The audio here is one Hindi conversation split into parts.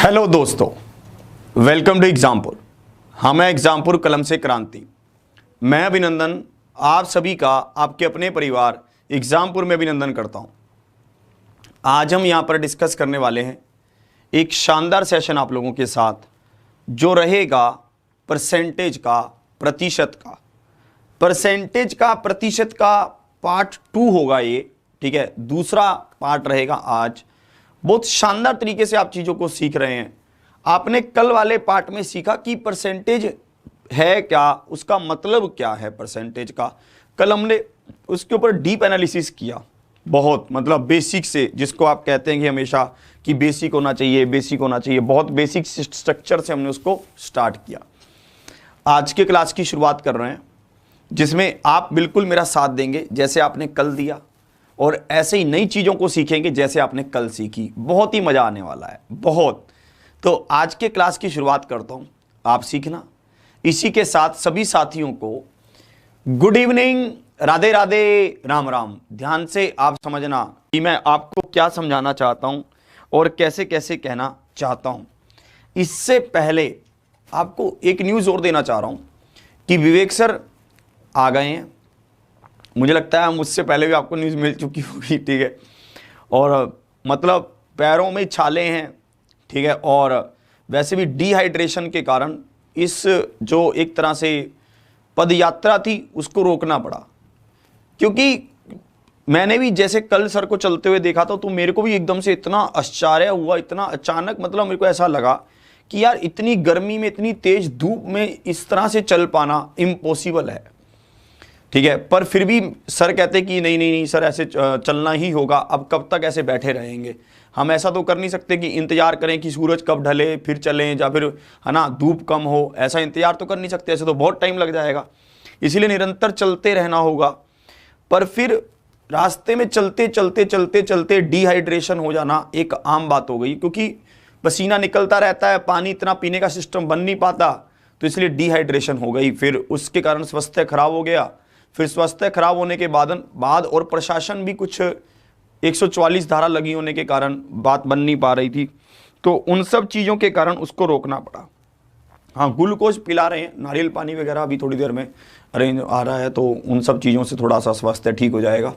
हेलो दोस्तों, वेलकम टू एग्जामपुर। हम हैं एग्जामपुर कलम से क्रांति। मैं अभिनंदन आप सभी का आपके अपने परिवार एग्जामपुर में अभिनंदन करता हूं। आज हम यहां पर डिस्कस करने वाले हैं एक शानदार सेशन आप लोगों के साथ, जो रहेगा परसेंटेज का, प्रतिशत का पार्ट 2 होगा ये। ठीक है, दूसरा पार्ट रहेगा आज। बहुत शानदार तरीके से आप चीज़ों को सीख रहे हैं। आपने कल वाले पार्ट में सीखा कि परसेंटेज है क्या, उसका मतलब क्या है परसेंटेज का। कल हमने उसके ऊपर डीप एनालिसिस किया, बहुत मतलब बेसिक से, जिसको आप कहते हैं कि हमेशा कि बेसिक होना चाहिए, बहुत बेसिक स्ट्रक्चर से हमने उसको स्टार्ट किया। आज के क्लास की शुरुआत कर रहे हैं, जिसमें आप बिल्कुल मेरा साथ देंगे जैसे आपने कल दिया, और ऐसे ही नई चीज़ों को सीखेंगे जैसे आपने कल सीखी। बहुत ही मज़ा आने वाला है, बहुत। तो आज के क्लास की शुरुआत करता हूँ, आप सीखना। इसी के साथ सभी साथियों को गुड इवनिंग, राधे राधे, राम राम। ध्यान से आप समझना कि मैं आपको क्या समझाना चाहता हूँ और कैसे कैसे कहना चाहता हूँ। इससे पहले आपको एक न्यूज़ और देना चाह रहा हूँ कि विवेक सर आ गए हैं। मुझे लगता है मुझसे पहले भी आपको न्यूज़ मिल चुकी होगी। ठीक है, और मतलब पैरों में छाले हैं। ठीक है, और वैसे भी डिहाइड्रेशन के कारण इस जो एक तरह से पद यात्रा थी उसको रोकना पड़ा, क्योंकि मैंने भी जैसे कल सर को चलते हुए देखा था तो मेरे को भी एकदम से इतना आश्चर्य हुआ, इतना अचानक। मतलब मेरे को ऐसा लगा कि यार इतनी गर्मी में, इतनी तेज धूप में इस तरह से चल पाना इम्पॉसिबल है। ठीक है, पर फिर भी सर कहते कि नहीं सर, ऐसे चलना ही होगा। अब कब तक ऐसे बैठे रहेंगे? हम ऐसा तो कर नहीं सकते कि इंतजार करें कि सूरज कब ढले फिर चलें, या फिर है ना धूप कम हो, ऐसा इंतजार तो कर नहीं सकते। ऐसे तो बहुत टाइम लग जाएगा, इसीलिए निरंतर चलते रहना होगा। पर फिर रास्ते में चलते डिहाइड्रेशन हो जाना एक आम बात हो गई, क्योंकि पसीना निकलता रहता है, पानी इतना पीने का सिस्टम बन नहीं पाता, तो इसलिए डिहाइड्रेशन हो गई। फिर उसके कारण स्वास्थ्य खराब हो गया। फिर स्वास्थ्य खराब होने के बाद और प्रशासन भी कुछ 144 धारा लगी होने के कारण बात बन नहीं पा रही थी, तो उन सब चीज़ों के कारण उसको रोकना पड़ा। हाँ, ग्लूकोज पिला रहे हैं, नारियल पानी वगैरह अभी थोड़ी देर में अरेंज आ रहा है, तो उन सब चीज़ों से थोड़ा सा स्वास्थ्य ठीक हो जाएगा।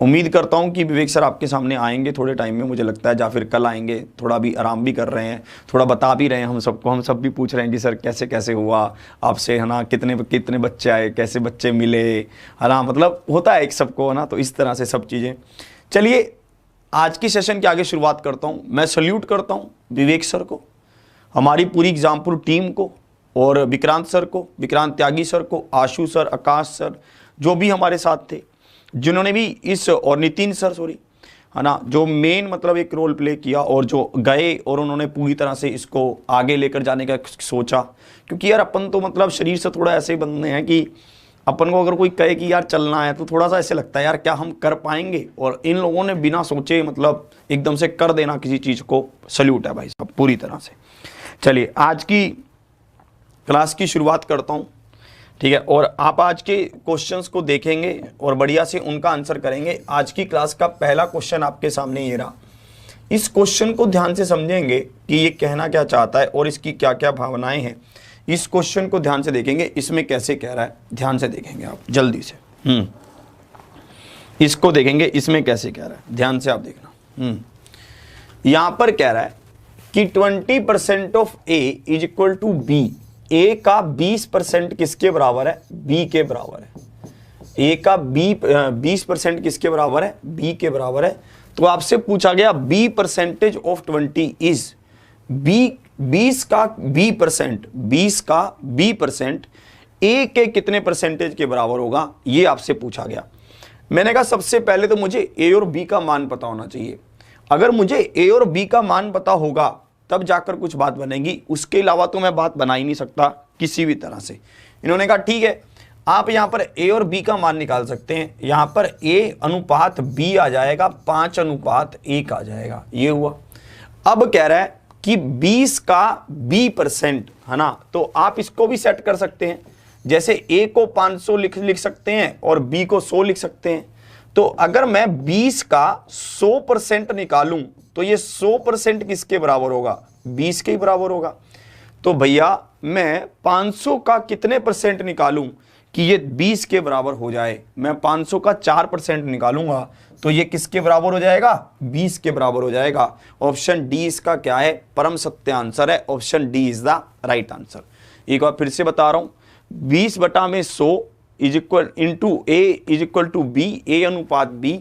उम्मीद करता हूँ कि विवेक सर आपके सामने आएंगे थोड़े टाइम में, मुझे लगता है, या फिर कल आएंगे। थोड़ा भी आराम भी कर रहे हैं, थोड़ा बता भी रहे हैं हम सबको। हम सब भी पूछ रहे हैं कि सर कैसे कैसे हुआ आपसे, है ना, कितने बच्चे आए, कैसे बच्चे मिले, है ना, मतलब होता है एक सबको, है ना। तो इस तरह से सब चीज़ें। चलिए आज की सेशन की आगे शुरुआत करता हूँ। मैं सल्यूट करता हूँ विवेक सर को, हमारी पूरी एग्जामपुर टीम को, और विक्रांत सर को, विक्रांत त्यागी सर को, आशु सर, आकाश सर, जो भी हमारे साथ थे, जिन्होंने भी इस, और नितिन सर, सॉरी, है ना, जो मेन मतलब एक रोल प्ले किया, और जो गए और उन्होंने पूरी तरह से इसको आगे लेकर जाने का सोचा। क्योंकि यार अपन तो मतलब शरीर से थोड़ा ऐसे बंधे हैं कि अपन को अगर कोई कहे कि यार चलना है तो थोड़ा सा ऐसे लगता है यार क्या हम कर पाएंगे, और इन लोगों ने बिना सोचे मतलब एकदम से कर देना किसी चीज़ को, सल्यूट है भाई साहब पूरी तरह से। चलिए आज की क्लास की शुरुआत करता हूँ। ठीक है, और आप आज के क्वेश्चंस को देखेंगे और बढ़िया से उनका आंसर करेंगे। आज की क्लास का पहला क्वेश्चन आपके सामने ये रहा। इस क्वेश्चन को ध्यान से समझेंगे कि ये कहना क्या चाहता है और इसकी क्या क्या भावनाएं हैं। इस क्वेश्चन को ध्यान से देखेंगे, इसमें कैसे कह रहा है, ध्यान से देखेंगे आप जल्दी से। इसको देखेंगे, इसमें कैसे कह रहा है, ध्यान से आप देखना। यहां पर कह रहा है कि 20% of A is equal to B. A का 20% किसके बराबर है? बी के बराबर है। ए का 20% किसके बराबर है? बी के बराबर है। तो आपसे पूछा गया B percentage of 20 is, B 20 का बी परसेंट ए के कितने परसेंटेज के बराबर होगा, ये आपसे पूछा गया। मैंने कहा सबसे पहले तो मुझे ए और बी का मान पता होना चाहिए। अगर मुझे ए और बी का मान पता होगा तब जाकर कुछ बात बनेगी, उसके अलावा तो मैं बात बना ही नहीं सकता किसी भी तरह से। इन्होंने कहा ठीक है, आप यहां पर ए और बी का मान निकाल सकते हैं। यहां पर ए अनुपात बी आ जाएगा, 5 अनुपात 1 आ जाएगा, ये हुआ। अब कह रहा है कि 20 का बी परसेंट, है ना, तो आप इसको भी सेट कर सकते हैं। जैसे ए को 500 लिख सकते हैं और बी को 100 लिख सकते हैं। तो अगर मैं 20 का 100% निकालूं तो ये 100% किसके बराबर होगा? 20 के ही बराबर होगा। तो भैया मैं 500 का कितने परसेंट निकालूं कि ये 20 के बराबर हो जाए? मैं 500 का 4% निकालूंगा तो ये किसके बराबर हो जाएगा? 20 के बराबर हो जाएगा। ऑप्शन डी इसका क्या है? परम सत्य आंसर है। Option D is the right answer. एक बार फिर से बता रहा हूं, 20 बटा में 100 is equal into A is equal to B, A अनुपात बी,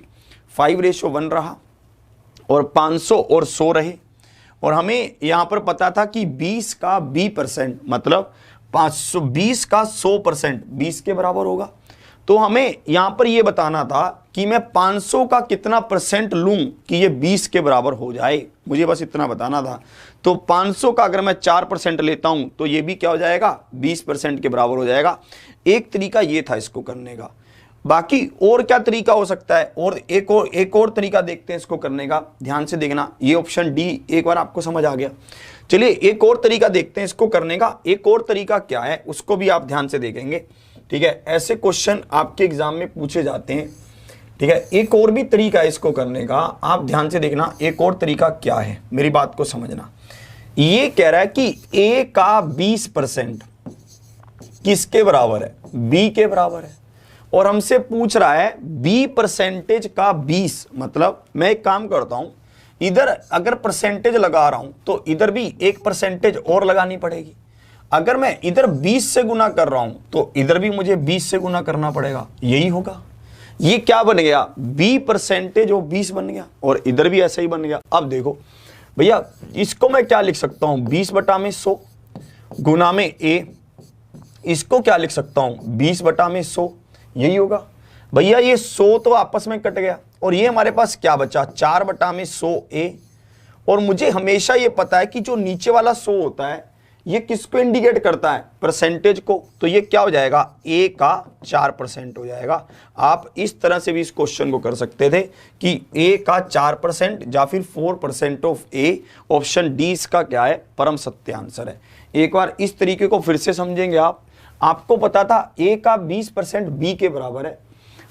5:1 रहा और 500 और 100 रहे। और हमें यहां पर पता था कि 20 का B% मतलब 520 का 100% 20 के बराबर होगा। तो हमें यहां पर यह बताना था कि मैं 500 का कितना परसेंट लूं कि ये 20 के बराबर हो जाए, मुझे बस इतना बताना था। तो 500 का अगर मैं 4% लेता हूं तो ये भी क्या हो जाएगा? 20% के बराबर हो जाएगा। एक तरीका ये था इसको करने का। बाकी और क्या तरीका हो सकता है? और एक और तरीका देखते हैं इसको करने का। ध्यान से देखना, ये ऑप्शन डी एक बार आपको समझ आ गया। चलिए एक और तरीका देखते हैं इसको करने का। एक और तरीका क्या है उसको भी आप ध्यान से देखेंगे, ठीक है। ऐसे क्वेश्चन आपके एग्जाम में पूछे जाते हैं, ठीक है। एक और भी तरीका है इसको करने का, आप ध्यान से देखना। एक और तरीका क्या है, मेरी बात को समझना। ये कह रहा है कि ए का 20% किसके बराबर है? बी के बराबर है। और हमसे पूछ रहा है B% का 20, मतलब मैं एक काम करता हूं, इधर अगर परसेंटेज लगा रहा हूं तो इधर भी एक परसेंटेज और लगानी पड़ेगी। अगर मैं इधर 20 से गुना कर रहा हूं तो इधर भी मुझे 20 से गुना करना पड़ेगा। यही होगा। ये क्या बन गया? B% और 20 बन गया और इधर भी ऐसा ही बन गया। अब देखो भैया, इसको मैं क्या लिख सकता हूं? 20 बटा में 100 गुना में ए। इसको क्या लिख सकता हूं? 20 बटा में 100। यही होगा भैया। ये 100 तो आपस में कट गया और ये हमारे पास क्या बचा? 4 बटा में 100 ए। और मुझे हमेशा ये पता है कि जो नीचे वाला 100 होता है ये किसको इंडिकेट करता है? परसेंटेज को। तो ये क्या हो जाएगा? ए का 4% हो जाएगा। आप इस तरह से भी इस क्वेश्चन को कर सकते थे कि ए का 4% या फिर 4% ऑफ ए। ऑप्शन डी इसका क्या है? परम सत्य आंसर है। एक बार इस तरीके को फिर से समझेंगे आप। आपको पता था ए का 20% बी के बराबर है।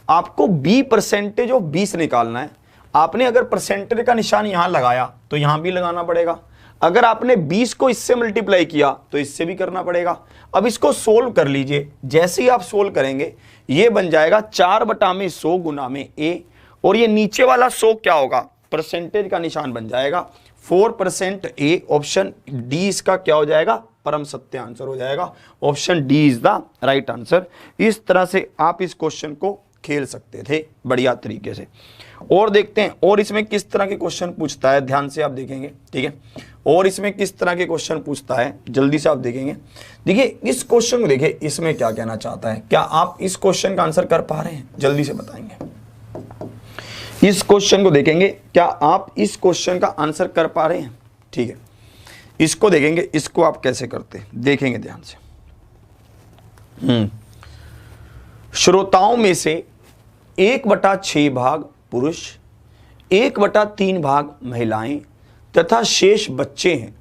आपको B% ऑफ 20 निकालना है। आपने अगर परसेंटेज का निशान यहां लगाया तो यहां भी लगाना पड़ेगा। अगर आपने 20 को इससे मल्टीप्लाई किया तो इससे भी करना पड़ेगा। अब इसको सोल्व कर लीजिए। जैसे ही आप सोल्व करेंगे ये बन जाएगा 4 बटा में 100 गुना में ए। और ये नीचे वाला 100 क्या होगा? परसेंटेज का निशान बन जाएगा 4% ए। ऑप्शन डी इसका क्या हो जाएगा? परम सत्य आंसर हो जाएगा। Option D is the right answer. इस तरह से आप इस क्वेश्चन को खेल सकते थे बढ़िया तरीके से। और देखते हैं और इसमें किस तरह के क्वेश्चन पूछता है। ध्यान से आप देखेंगे, ठीक है। और इसमें किस तरह के क्वेश्चन पूछता है जल्दी से आप देखेंगे। देखिए इस क्वेश्चन को देखिए, इसमें क्या कहना चाहता है। क्या आप इस क्वेश्चन का आंसर कर पा रहे हैं? जल्दी से बताएंगे। इस क्वेश्चन को देखेंगे, क्या आप इस क्वेश्चन का आंसर कर पा रहे हैं? ठीक है, इसको देखेंगे, इसको आप कैसे करते हैं देखेंगे ध्यान से। श्रोताओं में से 1/6 भाग पुरुष, 1/3 भाग महिलाएं तथा शेष बच्चे हैं।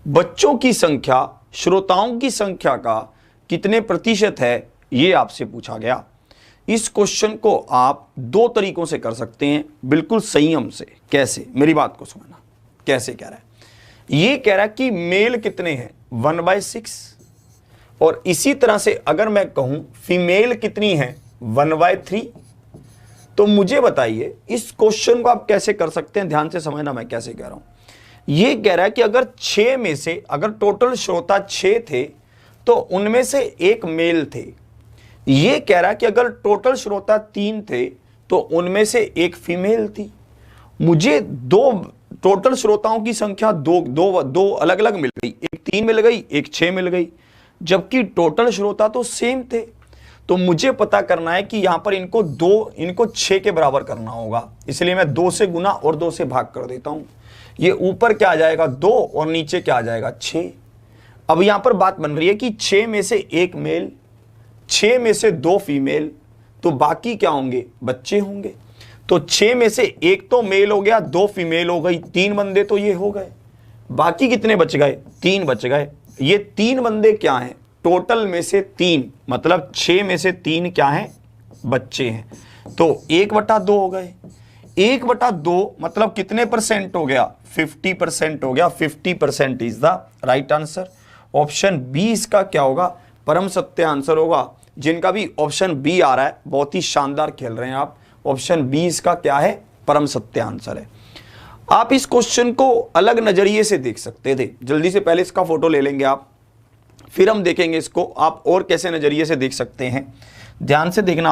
बच्चों की संख्या श्रोताओं की संख्या का कितने प्रतिशत है, ये आपसे पूछा गया। इस क्वेश्चन को आप 2 तरीकों से कर सकते हैं, बिल्कुल संयम से। कैसे? मेरी बात को समझना। कैसे कह रहा है? ये कह रहा है कि मेल कितने हैं? 1/6। और इसी तरह से अगर मैं कहूं फीमेल कितनी है? 1/3। तो मुझे बताइए इस क्वेश्चन को आप कैसे कर सकते हैं। ध्यान से समझना मैं कैसे कह रहा हूं। ये कह रहा है कि अगर 6 में से, अगर टोटल श्रोता 6 थे तो उनमें से 1 मेल थे। ये कह रहा है कि अगर टोटल श्रोता 3 थे तो उनमें से 1 फीमेल थी। मुझे 2 टोटल श्रोताओं की संख्या दो अलग अलग मिल गई। एक 3 मिल गई, एक 6 मिल गई, जबकि टोटल श्रोता तो सेम थे। तो मुझे पता करना है कि यहां पर इनको 6 के बराबर करना होगा। इसलिए मैं 2 से गुना और 2 से भाग कर देता हूं। ये ऊपर क्या आ जाएगा? 2 और नीचे क्या आ जाएगा? 6। अब यहां पर बात बन रही है कि 6 में से 1 मेल, 6 में से 2 फीमेल, तो बाकी क्या होंगे? बच्चे होंगे। तो 6 में से 1 तो मेल हो गया, 2 फीमेल हो गई, 3 बंदे तो ये हो गए। बाकी कितने बच गए? 3 बच गए। ये 3 बंदे क्या हैं? टोटल में से 3, मतलब 6 में से 3 क्या हैं? बच्चे हैं। तो 1/2 हो गए। 1/2 मतलब कितने परसेंट हो गया? 50% हो गया। 50% is the right answer. Option B इसका क्या होगा? परम सत्य आंसर होगा। जिनका भी ऑप्शन बी आ रहा है बहुत ही शानदार खेल रहे हैं आप। ऑप्शन बी इसका क्या है? परम सत्य आंसर है। आप इस क्वेश्चन को अलग नजरिए से देख सकते थे। जल्दी से पहले इसका फोटो ले लेंगे आप, फिर हम देखेंगे इसको आप और कैसे नजरिए से देख सकते हैं। ध्यान से देखना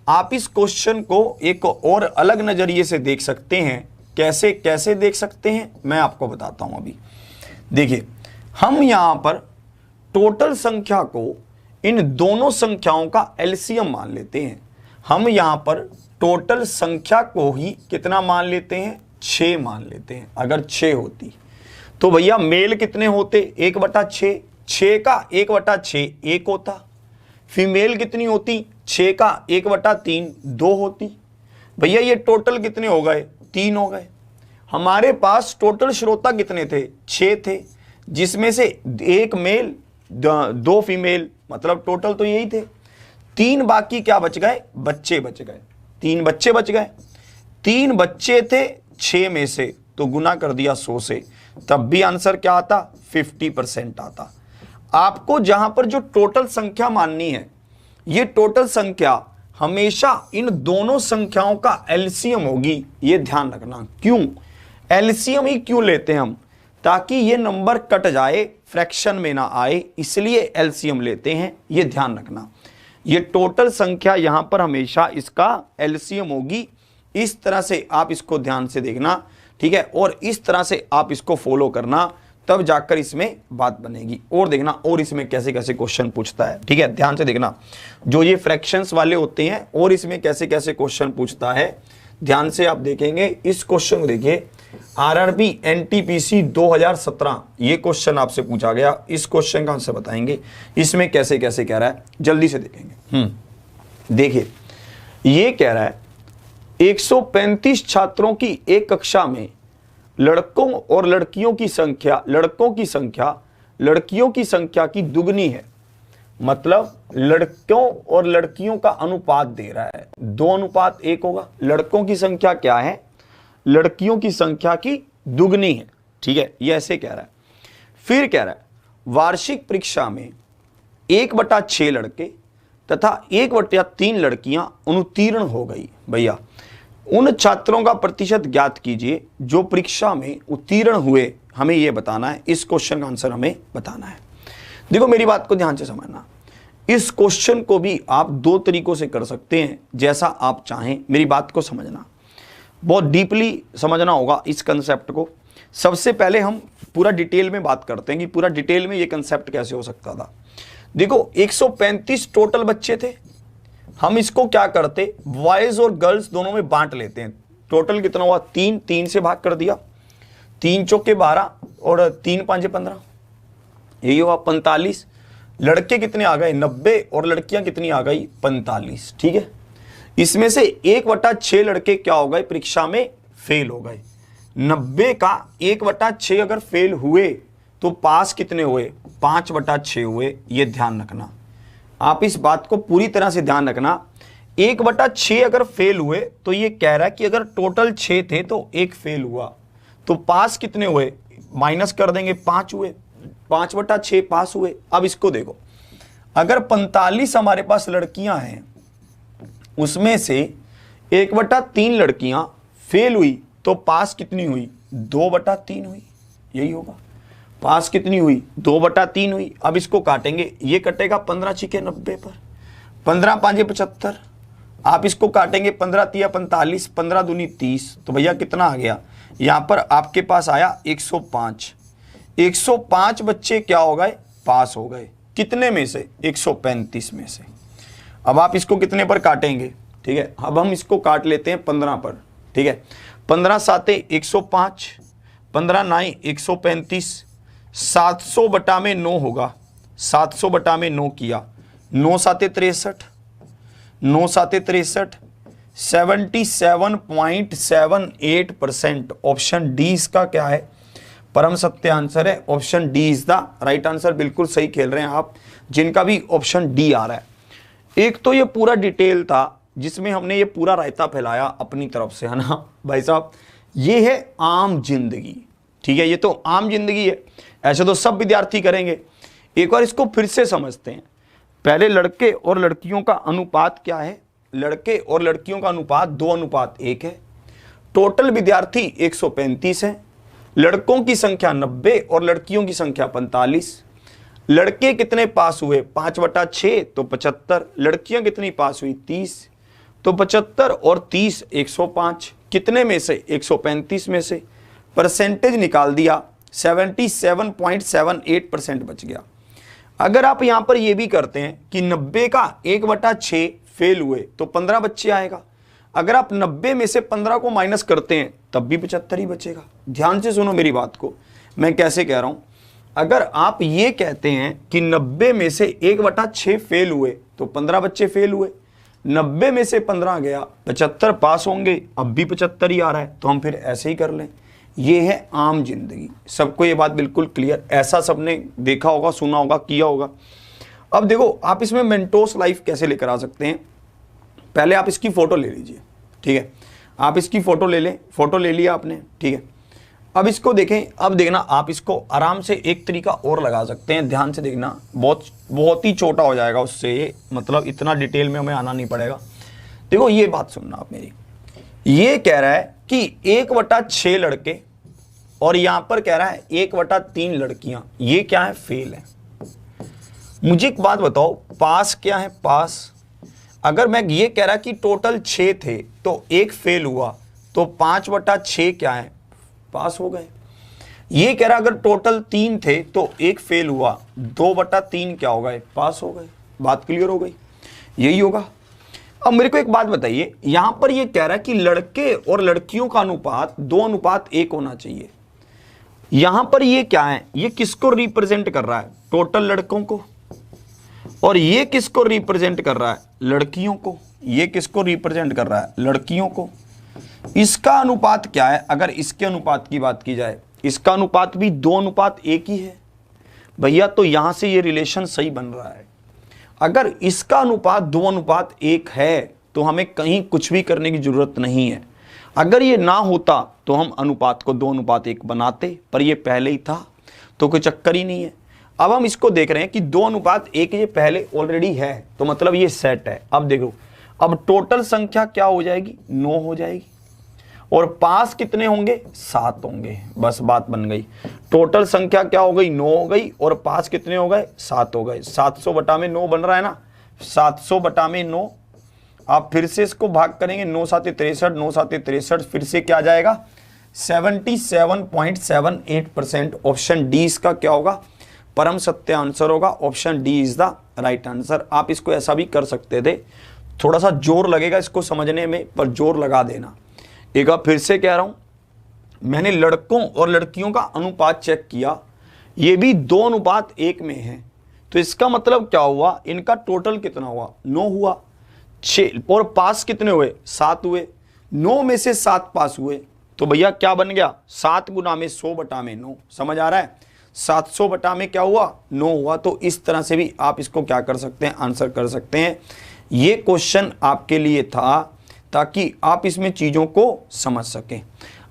आप इस क्वेश्चन को एक और अलग नजरिए से देख सकते हैं। कैसे कैसे देख सकते हैं मैं आपको बताता हूं। अभी देखिए, हम यहां पर टोटल संख्या को इन दोनों संख्याओं का एलसीएम मान लेते हैं। हम यहां पर टोटल संख्या को ही कितना मान लेते हैं? 6 मान लेते हैं। अगर 6 होती तो भैया मेल कितने होते? 1/6। 6 का 1/6 1 होता। फीमेल कितनी होती? 6 का 1/3 2 होती। भैया ये टोटल कितने हो गए? 3 हो गए। हमारे पास टोटल श्रोता कितने थे? 6 थे, जिसमें से 1 मेल 2 फीमेल, मतलब टोटल तो यही थे। 3 बाकी क्या बच गए? बच्चे बच गए। 3 बच्चे बच गए। 3 बच्चे थे 6 में से, तो गुना कर दिया 100 से, तब भी आंसर क्या आता? 50% आता। आपको जहां पर जो टोटल संख्या माननी है, ये टोटल संख्या हमेशा इन दोनों संख्याओं का एलसीएम होगी। ये ध्यान रखना। क्यों एलसीएम ही क्यों लेते हैं हम? ताकि ये नंबर कट जाए, फ्रैक्शन में ना आए, इसलिए एलसीएम लेते हैं। ये ध्यान रखना। ये टोटल संख्या यहां पर हमेशा इसका एलसीएम होगी। इस तरह से आप इसको ध्यान से देखना, ठीक है, और इस तरह से आप इसको फॉलो करना, तब जाकर इसमें बात बनेगी। और देखना और इसमें कैसे कैसे क्वेश्चन पूछता है, ठीक है, ध्यान से देखना। जो ये फ्रैक्शंस वाले होते हैं और इसमें कैसे कैसे क्वेश्चन पूछता है, ध्यान से आप देखेंगे। इस क्वेश्चन को देखिए, आरआरबी एनटीपीसी 2017 ये क्वेश्चन आपसे पूछा गया। इस क्वेश्चन का आंसर बताएंगे, इसमें कैसे कैसे कह रहा है, जल्दी से देखेंगे। देखिए, ये कह रहा है 135 छात्रों की एक कक्षा में लड़कों और लड़कियों की संख्या लड़कियों की संख्या की दुगनी है। मतलब लड़कों और लड़कियों का अनुपात दे रहा है, 2:1 होगा। लड़कों की संख्या क्या है? लड़कियों की संख्या की दुगनी है, ठीक है, ये ऐसे कह रहा है। फिर कह रहा है वार्षिक परीक्षा में 1/6 लड़के तथा 1/3 लड़कियां अनुत्तीर्ण हो गई। भैया उन छात्रों का प्रतिशत ज्ञात कीजिए जो परीक्षा में उत्तीर्ण हुए, हमें यह बताना है। इस क्वेश्चन का आंसर हमें बताना है। देखो मेरी बात को ध्यान से समझना। इस क्वेश्चन को भी आप 2 तरीकों से कर सकते हैं, जैसा आप चाहें। मेरी बात को समझना, बहुत डीपली समझना होगा इस कंसेप्ट को। सबसे पहले हम पूरा डिटेल में बात करते हैं कि पूरा डिटेल में ये कंसेप्ट कैसे हो सकता था। देखो 135 टोटल बच्चे थे। हम इसको क्या करते, बॉयज और गर्ल्स दोनों में बांट लेते हैं। टोटल कितना हुआ? 3 से भाग कर दिया। 3 चौके 12 और 3 5 15, यही हुआ 45। लड़के कितने आ गए? 90 और लड़कियां कितनी आ गई? 45, ठीक है। इसमें से 1/6 लड़के क्या हो गए? परीक्षा में फेल हो गए। 90 का 1/6 अगर फेल हुए तो पास कितने हुए? 5/6 हुए। ये ध्यान रखना, आप इस बात को पूरी तरह से ध्यान रखना। 1/6 अगर फेल हुए तो ये कह रहा है कि अगर टोटल 6 थे तो 1 फेल हुआ, तो पास कितने हुए? माइनस कर देंगे, 5 हुए। 5/6 पास हुए। अब इसको देखो, अगर 45 हमारे पास लड़कियां हैं, उसमें से 1/3 लड़कियां फेल हुई, तो पास कितनी हुई? 2/3 हुई। यही होगा, पास कितनी हुई? 2/3 हुई। अब इसको काटेंगे, ये कटेगा 15 छिके 90 पर, 15 5 75। आप इसको काटेंगे, 15 3 45, 15 दूनी 30, तो भैया कितना आ गया? यहां पर आपके पास आया 105। 105 बच्चे क्या हो गए? पास हो गए। कितने में से? 135 में से। अब आप इसको कितने पर काटेंगे? ठीक है, अब हम इसको काट लेते हैं 15 पर, ठीक है। 15 7 105, 15 9 135, 700/9 होगा। 700/9 किया, 9 7 63, 9 7 63, 77.78%। ऑप्शन डी इसका क्या है? परम सत्य आंसर है। Option D is the right answer. बिल्कुल सही खेल रहे हैं आप, जिनका भी ऑप्शन डी आ रहा है। एक तो ये पूरा डिटेल था जिसमें हमने ये पूरा रायता फैलाया अपनी तरफ से, है ना भाई साहब। ये है आम जिंदगी, ठीक है, ये तो आम जिंदगी है, ऐसे तो सब विद्यार्थी करेंगे। एक बार इसको फिर से समझते हैं। पहले लड़के और लड़कियों का अनुपात क्या है? लड़के और लड़कियों का अनुपात 2:1 है। टोटल विद्यार्थी 135 है। लड़कों की संख्या 90 और लड़कियों की संख्या 45। लड़के कितने पास हुए? 5/6 तो 75। लड़कियां कितनी पास हुई? 30। तो 75 और 30 105। कितने में से? 135 में से। परसेंटेज निकाल दिया, 77.78% बच गया। अगर आप यहां पर यह भी करते हैं कि 90 का 1/6 फेल हुए तो 15 बच्चे आएगा। अगर आप 90 में से 15 को माइनस करते हैं तब भी 75 ही बचेगा। ध्यान से सुनो मेरी बात को, मैं कैसे कह रहा हूं। अगर आप ये कहते हैं कि 90 में से 1/6 फेल हुए तो 15 बच्चे फेल हुए, 90 में से 15 गया, 75 पास होंगे, अब भी 75 ही आ रहा है, तो हम फिर ऐसे ही कर लें। ये है आम जिंदगी। सबको ये बात बिल्कुल क्लियर, ऐसा सबने देखा होगा, सुना होगा, किया होगा। अब देखो आप इसमें मेंटोस लाइफ कैसे लेकर आ सकते हैं। पहले आप इसकी फोटो ले लीजिए, ठीक है, आप इसकी फोटो ले लें। फोटो ले लिया आपने, ठीक है। अब इसको देखें, अब देखना आप इसको आराम से एक तरीका और लगा सकते हैं, ध्यान से देखना, बहुत ही छोटा हो जाएगा उससे ये, मतलब इतना डिटेल में हमें आना नहीं पड़ेगा। देखो ये बात सुनना आप मेरी, ये कह रहा है कि 1/6 लड़के और यहां पर कह रहा है 1/3 लड़कियां, ये क्या है? फेल है। मुझे एक बात बताओ, पास क्या है? पास। अगर मैं ये कह रहा कि टोटल 6 थे तो एक फेल हुआ, तो 5/6 क्या है? पास हो गए। ये कह रहा अगर टोटल 3 थे तो एक फेल हुआ, 2/3 क्या हो गए? पास हो गए। बात क्लियर हो गई, यही होगा। अब मेरे को एक बात बताइए, यहां पर ये कह रहा है कि लड़के और लड़कियों का अनुपात 2:1 होना चाहिए। यहां पर ये क्या है? ये किसको रिप्रेजेंट कर रहा है? टोटल लड़कों को। और ये किसको रिप्रेजेंट कर रहा है? लड़कियों को। ये किसको रिप्रेजेंट कर रहा है? लड़कियों को। इसका अनुपात क्या है? अगर इसके अनुपात की बात की जाए, इसका अनुपात भी 2:1 ही है भैया, तो यहां से ये रिलेशन सही बन रहा है। अगर इसका अनुपात 2:1 है तो हमें कहीं कुछ भी करने की जरूरत नहीं है। अगर ये ना होता तो हम अनुपात को 2:1 बनाते, पर ये पहले ही था तो कोई चक्कर ही नहीं है। अब हम इसको देख रहे हैं कि 2:1 ये पहले ऑलरेडी है, तो मतलब ये सेट है। अब देखो, अब टोटल संख्या क्या हो जाएगी? 9 हो जाएगी। और पास कितने होंगे? 7 होंगे। बस बात बन गई। टोटल संख्या क्या हो गई? 9 हो गई। और पास कितने हो गए? 7 हो गए। 700/9 बन रहा है ना, 700/9। आप फिर से इसको भाग करेंगे, 9×7 = 63, 9×7 = 63, फिर से क्या जाएगा? 77.78%। ऑप्शन डी इसका क्या होगा? परम सत्य आंसर होगा। Option D is the right answer. आप इसको ऐसा भी कर सकते थे, थोड़ा सा जोर लगेगा इसको समझने में, पर जोर लगा देना। एक बार फिर से कह रहा हूं, मैंने लड़कों और लड़कियों का अनुपात चेक किया, ये भी 2:1 में है। तो इसका मतलब क्या हुआ? इनका टोटल कितना हुआ? 9 हुआ। 6 और पास कितने हुए? 7 हुए। 9 में से 7 पास हुए, तो भैया क्या बन गया? 7 × 100/9। समझ आ रहा है? 700 में क्या हुआ? 9 हुआ। तो इस तरह से भी आप इसको क्या कर सकते हैं? आंसर कर सकते हैं। ये क्वेश्चन आपके लिए था ताकि आप इसमें चीज़ों को समझ सकें।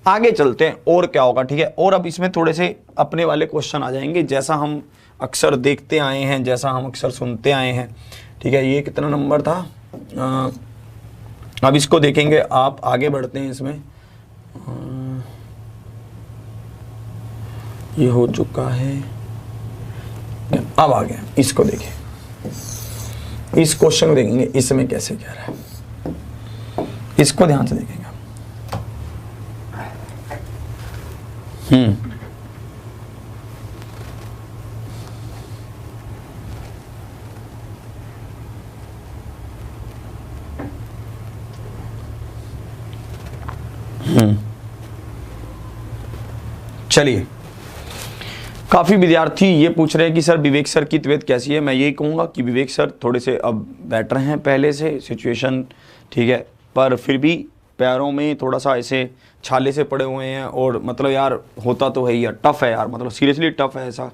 आगे चलते हैं और क्या होगा, ठीक है। और अब इसमें थोड़े से अपने वाले क्वेश्चन आ जाएंगे, जैसा हम अक्सर देखते आए हैं, जैसा हम अक्सर सुनते आए हैं, ठीक है। ये कितना नंबर था? अब इसको देखेंगे, आप आगे बढ़ते हैं इसमें। ये हो चुका है, अब आ गया। इसको देखिए, इस क्वेश्चन को देखेंगे, इसमें कैसे कह रहा है, इसको ध्यान से देखेंगे। चलिए, काफ़ी विद्यार्थी ये पूछ रहे हैं कि सर विवेक सर की तबीयत कैसी है। मैं यही कहूँगा कि विवेक सर थोड़े से अब बेटर हैं पहले से, सिचुएशन ठीक है, पर फिर भी पैरों में थोड़ा सा ऐसे छाले से पड़े हुए हैं। और मतलब यार होता तो है ही यार, टफ़ है यार, मतलब सीरियसली टफ़ है ऐसा,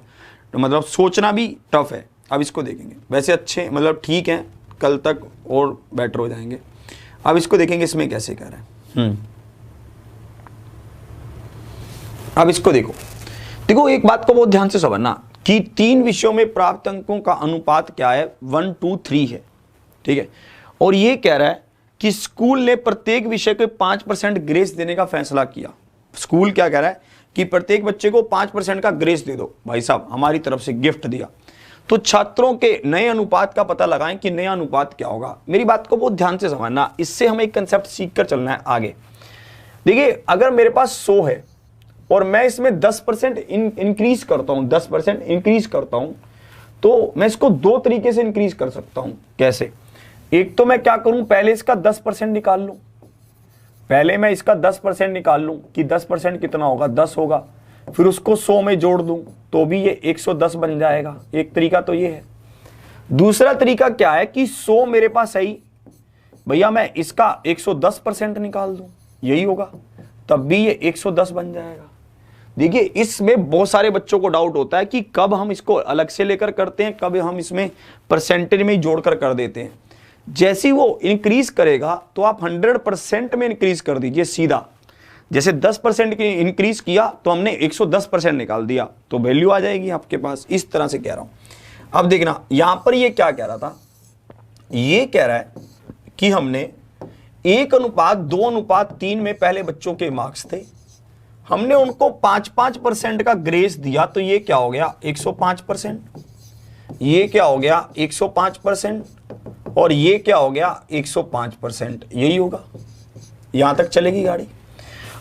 तो मतलब सोचना भी टफ़ है। अब इसको देखेंगे, वैसे अच्छे मतलब ठीक हैं, कल तक और बेटर हो जाएंगे। अब इसको देखेंगे इसमें कैसे कह रहे हैं। अब इसको देखो, देखो एक बात को बहुत ध्यान से समझना कि 3 विषयों में प्राप्त अंकों का अनुपात क्या है, 1 2 3 है, ठीक है। और ये कह रहा है कि स्कूल ने प्रत्येक विषय को 5% ग्रेस देने का फैसला किया। स्कूल क्या कह रहा है कि प्रत्येक बच्चे को 5% का ग्रेस दे दो, भाई साहब हमारी तरफ से गिफ्ट दिया। तो छात्रों के नए अनुपात का पता लगाएं कि नया अनुपात क्या होगा। मेरी बात को बहुत ध्यान से समझना, इससे हमें एक कंसेप्ट सीख कर चलना है आगे। देखिए अगर मेरे पास 100 है और मैं इसमें 10% इंक्रीज करता हूं, 10% इंक्रीज करता हूं, तो मैं इसको 2 तरीके से इंक्रीज कर सकता हूं। कैसे? एक तो मैं क्या करूं, पहले इसका 10% निकाल लूं, पहले मैं इसका 10% निकाल लूं कि 10% कितना होगा, 10 होगा, फिर उसको 100 में जोड़ दूं तो भी ये 110 बन जाएगा। एक तरीका तो ये है। दूसरा तरीका क्या है कि 100 मेरे पास है ही, भैया मैं इसका 110% निकाल दूं, यही होगा, तब भी ये 110 बन जाएगा। देखिए इसमें बहुत सारे बच्चों को डाउट होता है कि कब हम इसको अलग से लेकर करते हैं, कब हम इसमें परसेंटेज में ही जोड़कर कर देते हैं। जैसे वो इंक्रीज करेगा तो आप 100% में इंक्रीज कर दीजिए सीधा। जैसे 10% की इंक्रीज किया तो हमने 110% निकाल दिया तो वैल्यू आ जाएगी आपके पास। इस तरह से कह रहा हूं। अब देखना यहां पर ये क्या कह रहा था, ये कह रहा है कि हमने 1:2:3 में पहले बच्चों के मार्क्स थे, हमने उनको 5% का ग्रेस दिया तो ये क्या हो गया 105%, ये क्या हो गया 105%, और ये क्या हो गया 105%, यही होगा। यहां तक चलेगी गाड़ी।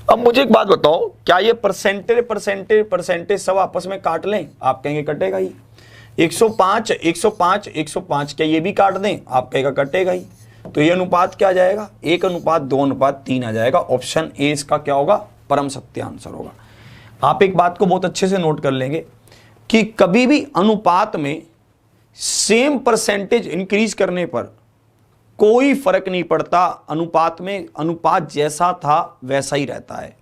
अब मुझे एक बात बताओ, क्या ये परसेंटेज सब आपस में काट लें? आप कहेंगे कटेगा ही। 105 105 105 क्या ये भी काट दें? आप कहेगा कटेगा ही। तो ये अनुपात क्या आ जाएगा, 1:2:3 आ जाएगा। ऑप्शन ए इसका क्या होगा, परम सत्य आंसर होगा। आप एक बात को बहुत अच्छे से नोट कर लेंगे कि कभी भी अनुपात में सेम परसेंटेज इंक्रीज करने पर कोई फर्क नहीं पड़ता। अनुपात में अनुपात जैसा था वैसा ही रहता है।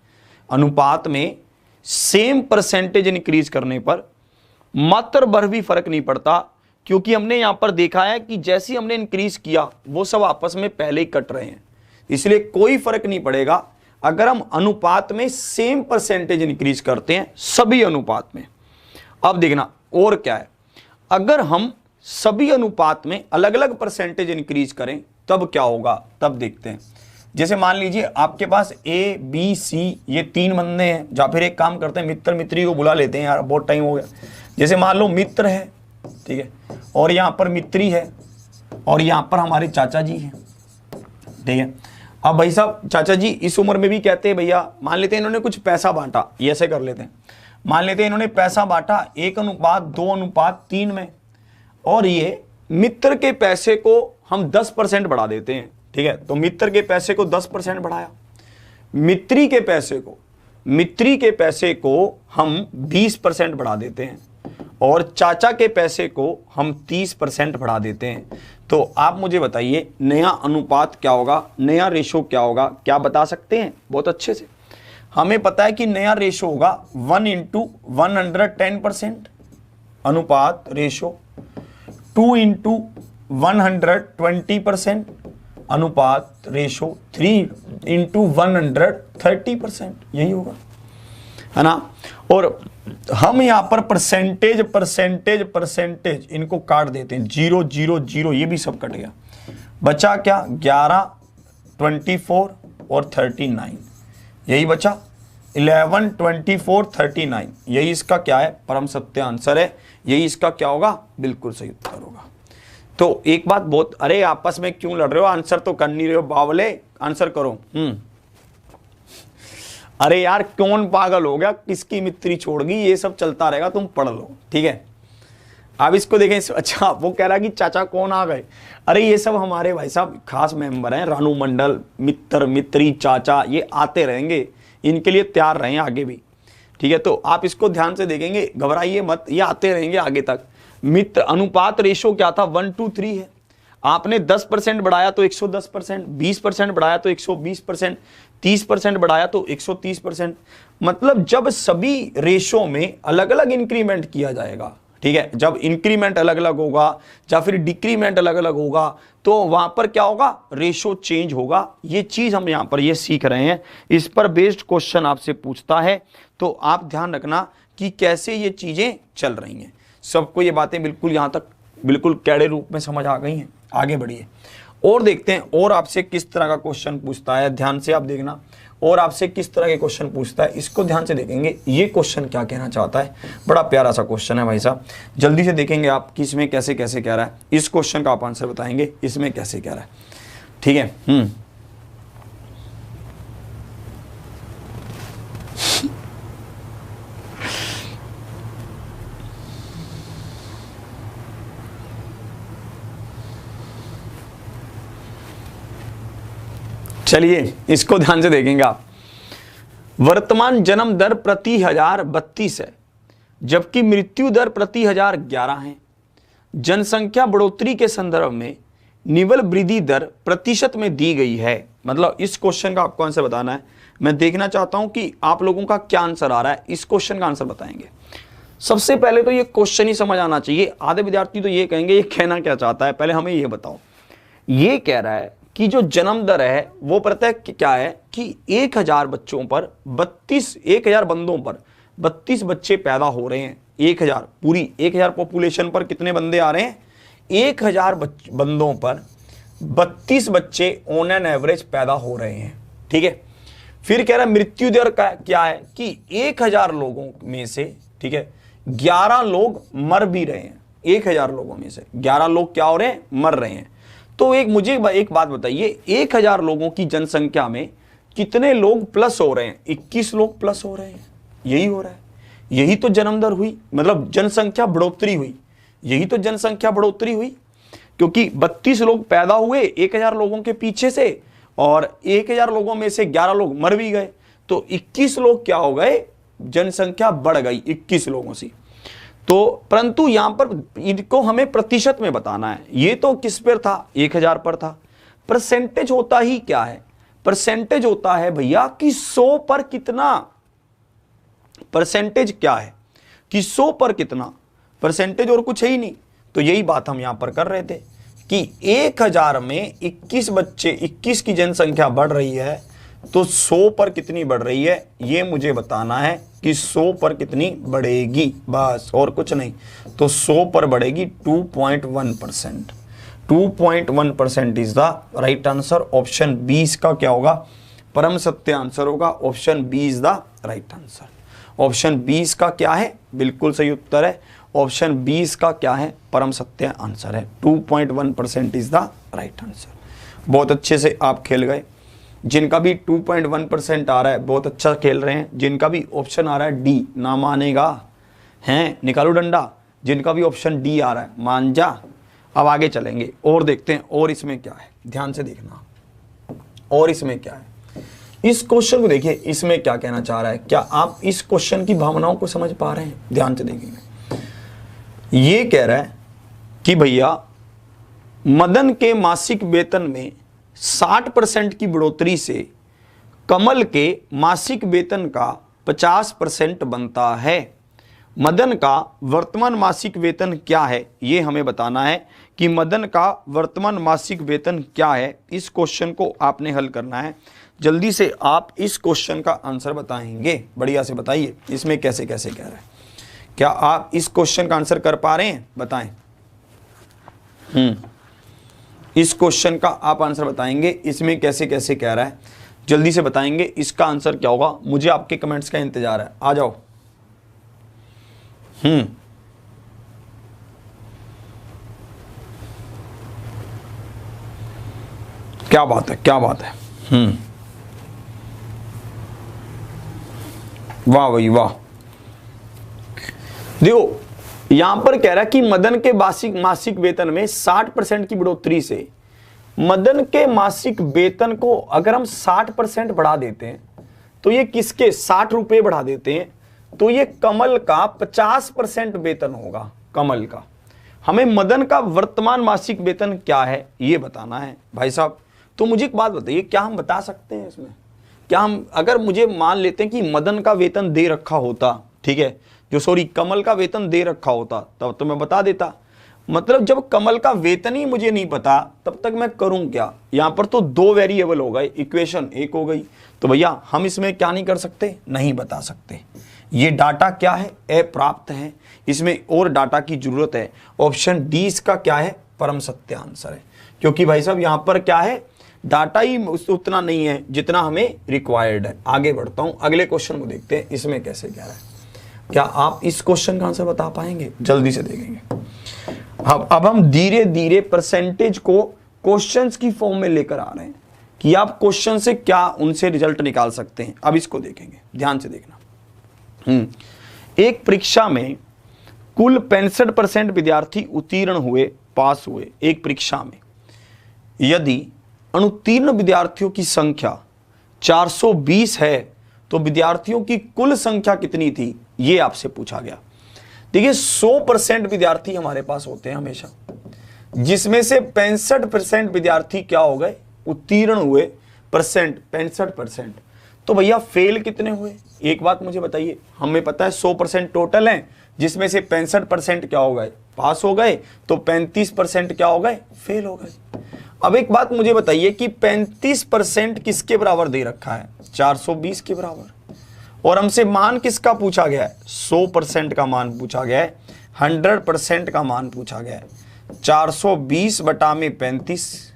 अनुपात में सेम परसेंटेज इंक्रीज करने पर मात्र भर भी फर्क नहीं पड़ता, क्योंकि हमने यहां पर देखा है कि जैसे हमने इंक्रीज किया वो सब आपस में पहले ही कट रहे हैं, इसलिए कोई फर्क नहीं पड़ेगा अगर हम अनुपात में सेम परसेंटेज इंक्रीज करते हैं, सभी अनुपात में। अब देखना और क्या है, अगर हम सभी अनुपात में अलग अलग परसेंटेज इंक्रीज करें तब क्या होगा, तब देखते हैं। जैसे मान लीजिए आपके पास ए बी सी ये 3 बंदे हैं, या फिर एक काम करते हैं मित्र मित्री को बुला लेते हैं, यार बहुत टाइम हो गया। जैसे मान लो मित्र है, ठीक है, और यहाँ पर मित्री है, और यहाँ पर हमारे चाचा जी हैं, ठीक है। अब भाई साहब चाचा जी इस उम्र में भी कहते हैं भैया, मान लेते हैं इन्होंने कुछ पैसा बांटा, ये ऐसे कर लेते हैं, मान लेते हैं इन्होंने पैसा बांटा 1:2:3 में, और ये मित्र के पैसे को हम 10% बढ़ा देते हैं, ठीक है। तो मित्र के पैसे को 10% बढ़ाया, मित्री के पैसे को हम 20% बढ़ा देते हैं, और चाचा के पैसे को हम 30% बढ़ा देते हैं। तो आप मुझे बताइए नया अनुपात क्या होगा, नया रेशो क्या होगा, क्या बता सकते हैं? बहुत अच्छे से हमें पता है कि नया रेशो होगा 1:110% अनुपात रेशो, 2:120% अनुपात रेशो, 3:130%, यही होगा, है ना। और हम यहां पर परसेंटेज इनको काट देते हैं, 0 0 0, ये भी सब कट गया, बचा क्या 11 24 और 39, यही बचा 11 24 39, यही इसका क्या है, परम सत्य आंसर है। यही इसका क्या होगा, बिल्कुल सही उत्तर होगा। तो एक बात बहुत, अरे आपस में क्यों लड़ रहे हो, आंसर तो कर नहीं रहे हो बावले, आंसर करो। अरे यार कौन पागल हो गया, किसकी मित्री छोड़ गई, ये सब चलता रहेगा, तुम पढ़ लो, ठीक है। अब इसको देखें, अच्छा वो कह रहा कि चाचा कौन आ गए, अरे ये सब हमारे भाई साहब खास मेंबर हैं, रानू मंडल, मित्र मित्री चाचा, ये आते रहेंगे, इनके लिए तैयार रहें आगे भी, ठीक है। तो आप इसको ध्यान से देखेंगे, घबराइए मत, ये आते रहेंगे आगे तक। मित्र अनुपात रेशो क्या था, 1:3 है। आपने 10% बढ़ाया तो 110%, 20% बढ़ाया तो 120%, 30% बढ़ाया तो 130%। मतलब जब सभी रेशो में अलग अलग इंक्रीमेंट किया जाएगा, ठीक है, जब इंक्रीमेंट अलग अलग होगा या फिर डिक्रीमेंट अलग अलग होगा तो वहां पर क्या होगा, रेशो चेंज होगा। ये चीज हम यहां पर ये सीख रहे हैं, इस पर बेस्ड क्वेश्चन आपसे पूछता है, तो आप ध्यान रखना कि कैसे ये चीजें चल रही हैं। सबको ये बातें बिल्कुल यहां तक बिल्कुल कैडे रूप में समझ आ गई हैं। आगे बढ़िए और देखते हैं और आपसे किस तरह का क्वेश्चन पूछता है, ध्यान से आप देखना। और आपसे किस तरह के क्वेश्चन पूछता है इसको ध्यान से देखेंगे। ये क्वेश्चन क्या कहना चाहता है, बड़ा प्यारा सा क्वेश्चन है भाई साहब, जल्दी से देखेंगे आप कि इसमें कैसे कैसे कह रहा है। इस क्वेश्चन का आप आंसर बताएंगे इसमें कैसे कह रहा है, ठीक है। चलिए इसको ध्यान से देखेंगे आप। वर्तमान जन्म दर प्रति 1000 32 है, जबकि मृत्यु दर प्रति 1000 11 है। जनसंख्या बढ़ोतरी के संदर्भ में निवल वृद्धि दर प्रतिशत में दी गई है। मतलब इस क्वेश्चन का आपको आंसर बताना है। मैं देखना चाहता हूं कि आप लोगों का क्या आंसर आ रहा है, इस क्वेश्चन का आंसर बताएंगे। सबसे पहले तो ये क्वेश्चन ही समझ आना चाहिए। आधे विद्यार्थी तो ये कहेंगे ये कहना क्या चाहता है, पहले हमें ये बताओ। ये कह रहा है कि जो जन्म दर है वो प्रत्येक क्या है कि 1000 बच्चों पर 1000 बंदों पर 32 बच्चे पैदा हो रहे हैं। 1000 पूरी 1000 पॉपुलेशन पर कितने बंदे आ रहे हैं, 1000 बंदों पर 32 बच्चे ऑन एन एवरेज पैदा हो रहे हैं, ठीक है। फिर कह रहा है मृत्यु दर का क्या है कि 1000 लोगों में से, ठीक है, 11 लोग मर भी रहे हैं। 1000 लोगों में से 11 लोग क्या हो रहे हैं, मर रहे हैं। तो मुझे एक बात बताइए, 1000 लोगों की जनसंख्या में कितने लोग प्लस हो रहे हैं, 21 लोग प्लस हो रहे हैं। यही हो रहा है, यही तो जन्म दर हुई, मतलब जनसंख्या बढ़ोतरी हुई, यही तो जनसंख्या बढ़ोतरी हुई। क्योंकि 32 लोग पैदा हुए 1000 लोगों के पीछे से और 1000 लोगों में से 11 लोग मर भी गए, तो 21 लोग क्या हो गए, जनसंख्या बढ़ गई 21 लोगों से। तो परंतु यहां पर इनको हमें प्रतिशत में बताना है। ये तो किस पर था, 1000 पर था। परसेंटेज होता ही क्या है, परसेंटेज होता है भैया कि 100 पर कितना, परसेंटेज क्या है कि 100 पर कितना, परसेंटेज और कुछ है ही नहीं। तो यही बात हम यहां पर कर रहे थे कि 1000 में 21 बच्चे, 21 की जनसंख्या बढ़ रही है, तो 100 पर कितनी बढ़ रही है ये मुझे बताना है कि 100 पर कितनी बढ़ेगी, बस और कुछ नहीं। तो 100 पर बढ़ेगी 2.1%। 2.1% is the right answer. Option 20 का क्या होगा, परम सत्य आंसर होगा। Option 20 is the right answer. Option 20 का क्या है, बिल्कुल सही उत्तर है। ऑप्शन 20 का क्या है, परम सत्य आंसर है। 2.1% इज द राइट आंसर। बहुत अच्छे से आप खेल गए। जिनका भी 2.1% आ रहा है बहुत अच्छा खेल रहे हैं। जिनका भी ऑप्शन आ रहा है डी, ना मानेगा हैं, निकालो डंडा। जिनका भी ऑप्शन डी आ रहा है मान जा। अब आगे चलेंगे और देखते हैं और इसमें क्या है, ध्यान से देखना। और इसमें क्या है, इस क्वेश्चन को देखिए, इसमें क्या कहना चाह रहा है। क्या आप इस क्वेश्चन की भावनाओं को समझ पा रहे हैं, ध्यान से देखेंगे। ये कह रहा है कि भैया मदन के मासिक वेतन में 60% की बढ़ोतरी से कमल के मासिक वेतन का 50% बनता है। मदन का वर्तमान मासिक वेतन क्या है, ये हमें बताना है कि मदन का वर्तमान मासिक वेतन क्या है। इस क्वेश्चन को आपने हल करना है। जल्दी से आप इस क्वेश्चन का आंसर बताएंगे, बढ़िया से बताइए इसमें कैसे कैसे कह रहा है। क्या आप इस क्वेश्चन का आंसर कर पा रहे हैं, बताएं। इस क्वेश्चन का आप आंसर बताएंगे, इसमें कैसे कैसे कह रहा है, जल्दी से बताएंगे। इसका आंसर क्या होगा, मुझे आपके कमेंट्स का इंतजार है, आ जाओ। क्या बात है, क्या बात है। वाह भाई वाह। देखो यहां पर कह रहा है कि मदन के मासिक वेतन में 60% की बढ़ोतरी से मदन के मासिक वेतन को अगर हम 60% बढ़ा देते हैं तो ये किसके 60 रुपए बढ़ा देते हैं तो ये कमल का 50% वेतन होगा। कमल का हमें मदन का वर्तमान मासिक वेतन क्या है ये बताना है भाई साहब। तो मुझे एक बात बताइए, क्या हम बता सकते हैं इसमें, क्या हम अगर मुझे मान लेते हैं कि मदन का वेतन दे रखा होता, ठीक है, कमल का वेतन दे रखा होता तब तो मैं बता देता। मतलब जब कमल का वेतन ही मुझे नहीं पता तब तक मैं करूं क्या। यहां पर तो 2 वेरिएबल हो गए, इक्वेशन 1 हो गई, तो भैया हम इसमें क्या नहीं कर सकते, नहीं बता सकते। ये डाटा क्या है, अप्राप्त है, इसमें और डाटा की जरूरत है। ऑप्शन डी इसका क्या है, परम सत्य आंसर है। क्योंकि भाई साहब यहां पर क्या है, डाटा ही उतना नहीं है जितना हमें रिक्वायर्ड है। आगे बढ़ता हूं, अगले क्वेश्चन को देखते हैं, इसमें कैसे क्या है। क्या आप इस क्वेश्चन का आंसर बता पाएंगे, जल्दी से देखेंगे। अब हम धीरे धीरे परसेंटेज को क्वेश्चंस की फॉर्म में लेकर आ रहे हैं कि आप क्वेश्चन से क्या उनसे रिजल्ट निकाल सकते हैं। अब इसको देखेंगे, ध्यान से देखना। एक परीक्षा में कुल 65% विद्यार्थी उत्तीर्ण हुए, पास हुए। एक परीक्षा में यदि अनुत्तीर्ण विद्यार्थियों की संख्या 420 है तो विद्यार्थियों की कुल संख्या कितनी थी, यह आपसे पूछा गया। देखिए 100% विद्यार्थी हमारे पास होते हैं हमेशा, जिसमें से 65% विद्यार्थी क्या हो गए, उत्तीर्ण हुए। परसेंट 65%, तो भैया फेल कितने हुए, एक बात मुझे बताइए। हमें पता है 100% टोटल है, जिसमें से 65% क्या हो गए, पास हो गए, तो 35% क्या हो गए, फेल हो गए। अब एक बात मुझे बताइए कि 35% किसके बराबर दे रखा है, 420 के बराबर। और हमसे मान किसका पूछा गया है, 100% का मान पूछा गया है, 100% का मान पूछा गया है। 420 बटा में 35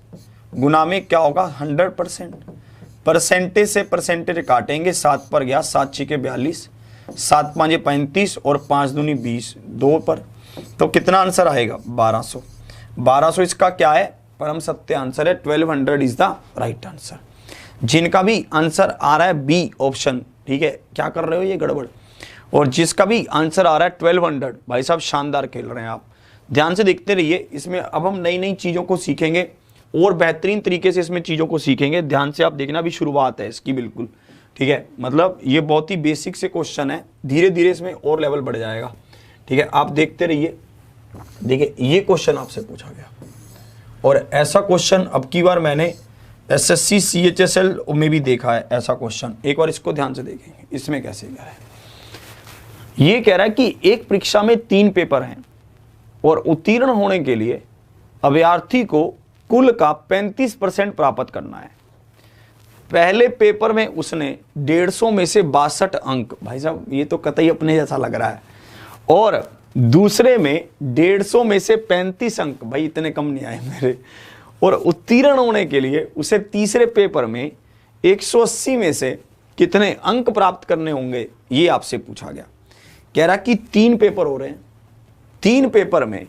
गुना में क्या होगा, 100%। परसेंटेज से परसेंटेज काटेंगे, 7 पर गया, 7 छिके 42, 7 5 35 और 5 दूनी 20, 2 पर, तो कितना आंसर आएगा, 1200। 1200 इसका क्या है, परम सत्य आंसर है। 1200 इज द राइट आंसर। जिनका भी आंसर आ रहा है बी ऑप्शन, ठीक है, क्या कर रहे हो ये गड़बड़, और जिसका भी आंसर आ रहा है 1200, भाई साहब शानदार खेल रहे हैं आप। ध्यान से देखते रहिए, इसमें अब हम नई नई चीज़ों को सीखेंगे और बेहतरीन तरीके से इसमें चीज़ों को सीखेंगे। ध्यान से आप देखना, भी शुरुआत है इसकी बिल्कुल, ठीक है। मतलब ये बहुत ही बेसिक से क्वेश्चन है, धीरे धीरे इसमें और लेवल बढ़ जाएगा, ठीक है। आप देखते रहिए। देखिए ये क्वेश्चन आपसे पूछा गया, और ऐसा क्वेश्चन अब की बार मैंने SSC CHSL में भी देखा है ऐसा क्वेश्चन। एक बार इसको ध्यान से देखेंगे, इसमें कैसे क्या है। ये कह रहा है कि एक परीक्षा में 3 पेपर हैं और उत्तीर्ण होने के लिए अभ्यर्थी को कुल का 35% प्राप्त करना है। पहले पेपर में उसने 150 में से 62 अंक, भाई साहब ये तो कतई अपने जैसा लग रहा है, और दूसरे में 150 में से 35 अंक, भाई इतने कम नहीं आए मेरे। और उत्तीर्ण होने के लिए उसे तीसरे पेपर में 180 में से कितने अंक प्राप्त करने होंगे, ये आपसे पूछा गया। कह रहा कि 3 पेपर हो रहे हैं, 3 पेपर में